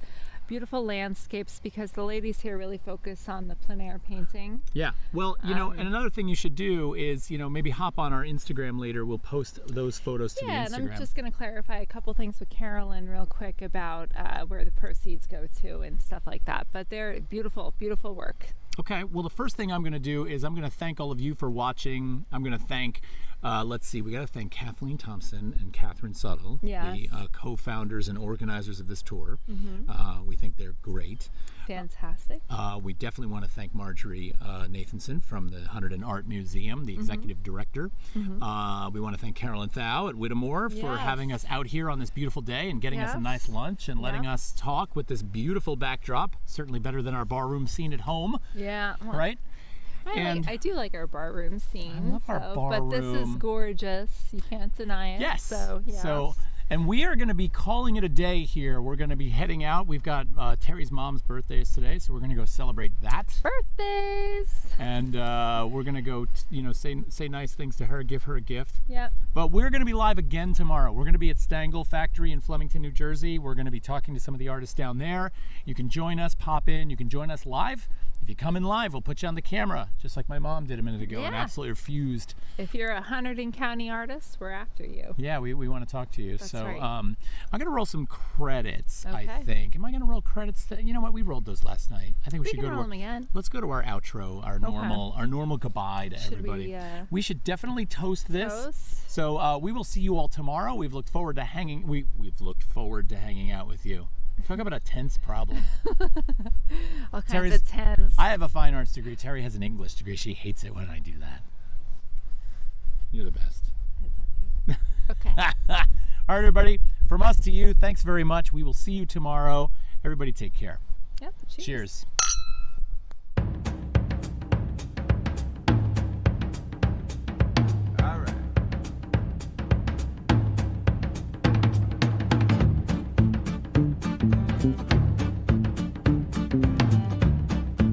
Beautiful landscapes, because the ladies here really focus on the plein air painting. Yeah, well, you know, and another thing you should do is, you know, maybe hop on our Instagram later. We'll post those photos to the Instagram. Yeah, and I'm just going to clarify a couple things with Carolyn real quick about where the proceeds go to and stuff like that. But they're beautiful, beautiful work. Okay, well, the first thing I'm going to do is I'm going to thank all of you for watching. I'm going to thank, let's see, we got to thank Kathleen Thompson and Catherine Suttle, the co-founders and organizers of this tour. We think they're great. Fantastic. We definitely want to thank Marjorie Nathanson from the Hunterdon Art Museum, the executive director. We want to thank Carolyn Thau at Whittemore for having us out here on this beautiful day and getting us a nice lunch and letting us talk with this beautiful backdrop. Certainly better than our barroom scene at home. Yeah. Well, right? I do like our barroom scene. I love our barroom. But this is gorgeous. You can't deny it. Yes. So, and we are going to be calling it a day here. We're going to be heading out. We've got Terry's mom's birthday is today, so we're going to go celebrate that. Birthdays. And we're going to go, say nice things to her, give her a gift. Yep. But we're going to be live again tomorrow. We're going to be at Stangl Factory in Flemington, New Jersey. We're going to be talking to some of the artists down there. You can join us, pop in. You can join us live. If you come in live, we'll put you on the camera, just like my mom did a minute ago and absolutely refused. If you're a Hunterdon County artist, we're after you. Yeah, we want to talk to you. That's so right. I'm going to roll some credits, Okay. I think. Am I going to roll credits? You know what? We rolled those last night. I think we should go to roll them again. Let's go to our outro, our normal goodbye to everybody. We should definitely toast this. Toast. So we will see you all tomorrow. We've looked forward to hanging out with you. Talk about a tense problem. All kinds of tense. I have a fine arts degree. Terry has an English degree. She hates it when I do that. You're the best. I love you. Okay. All right, everybody. From us to you, thanks very much. We will see you tomorrow. Everybody take care. Yep. Cheers. All right.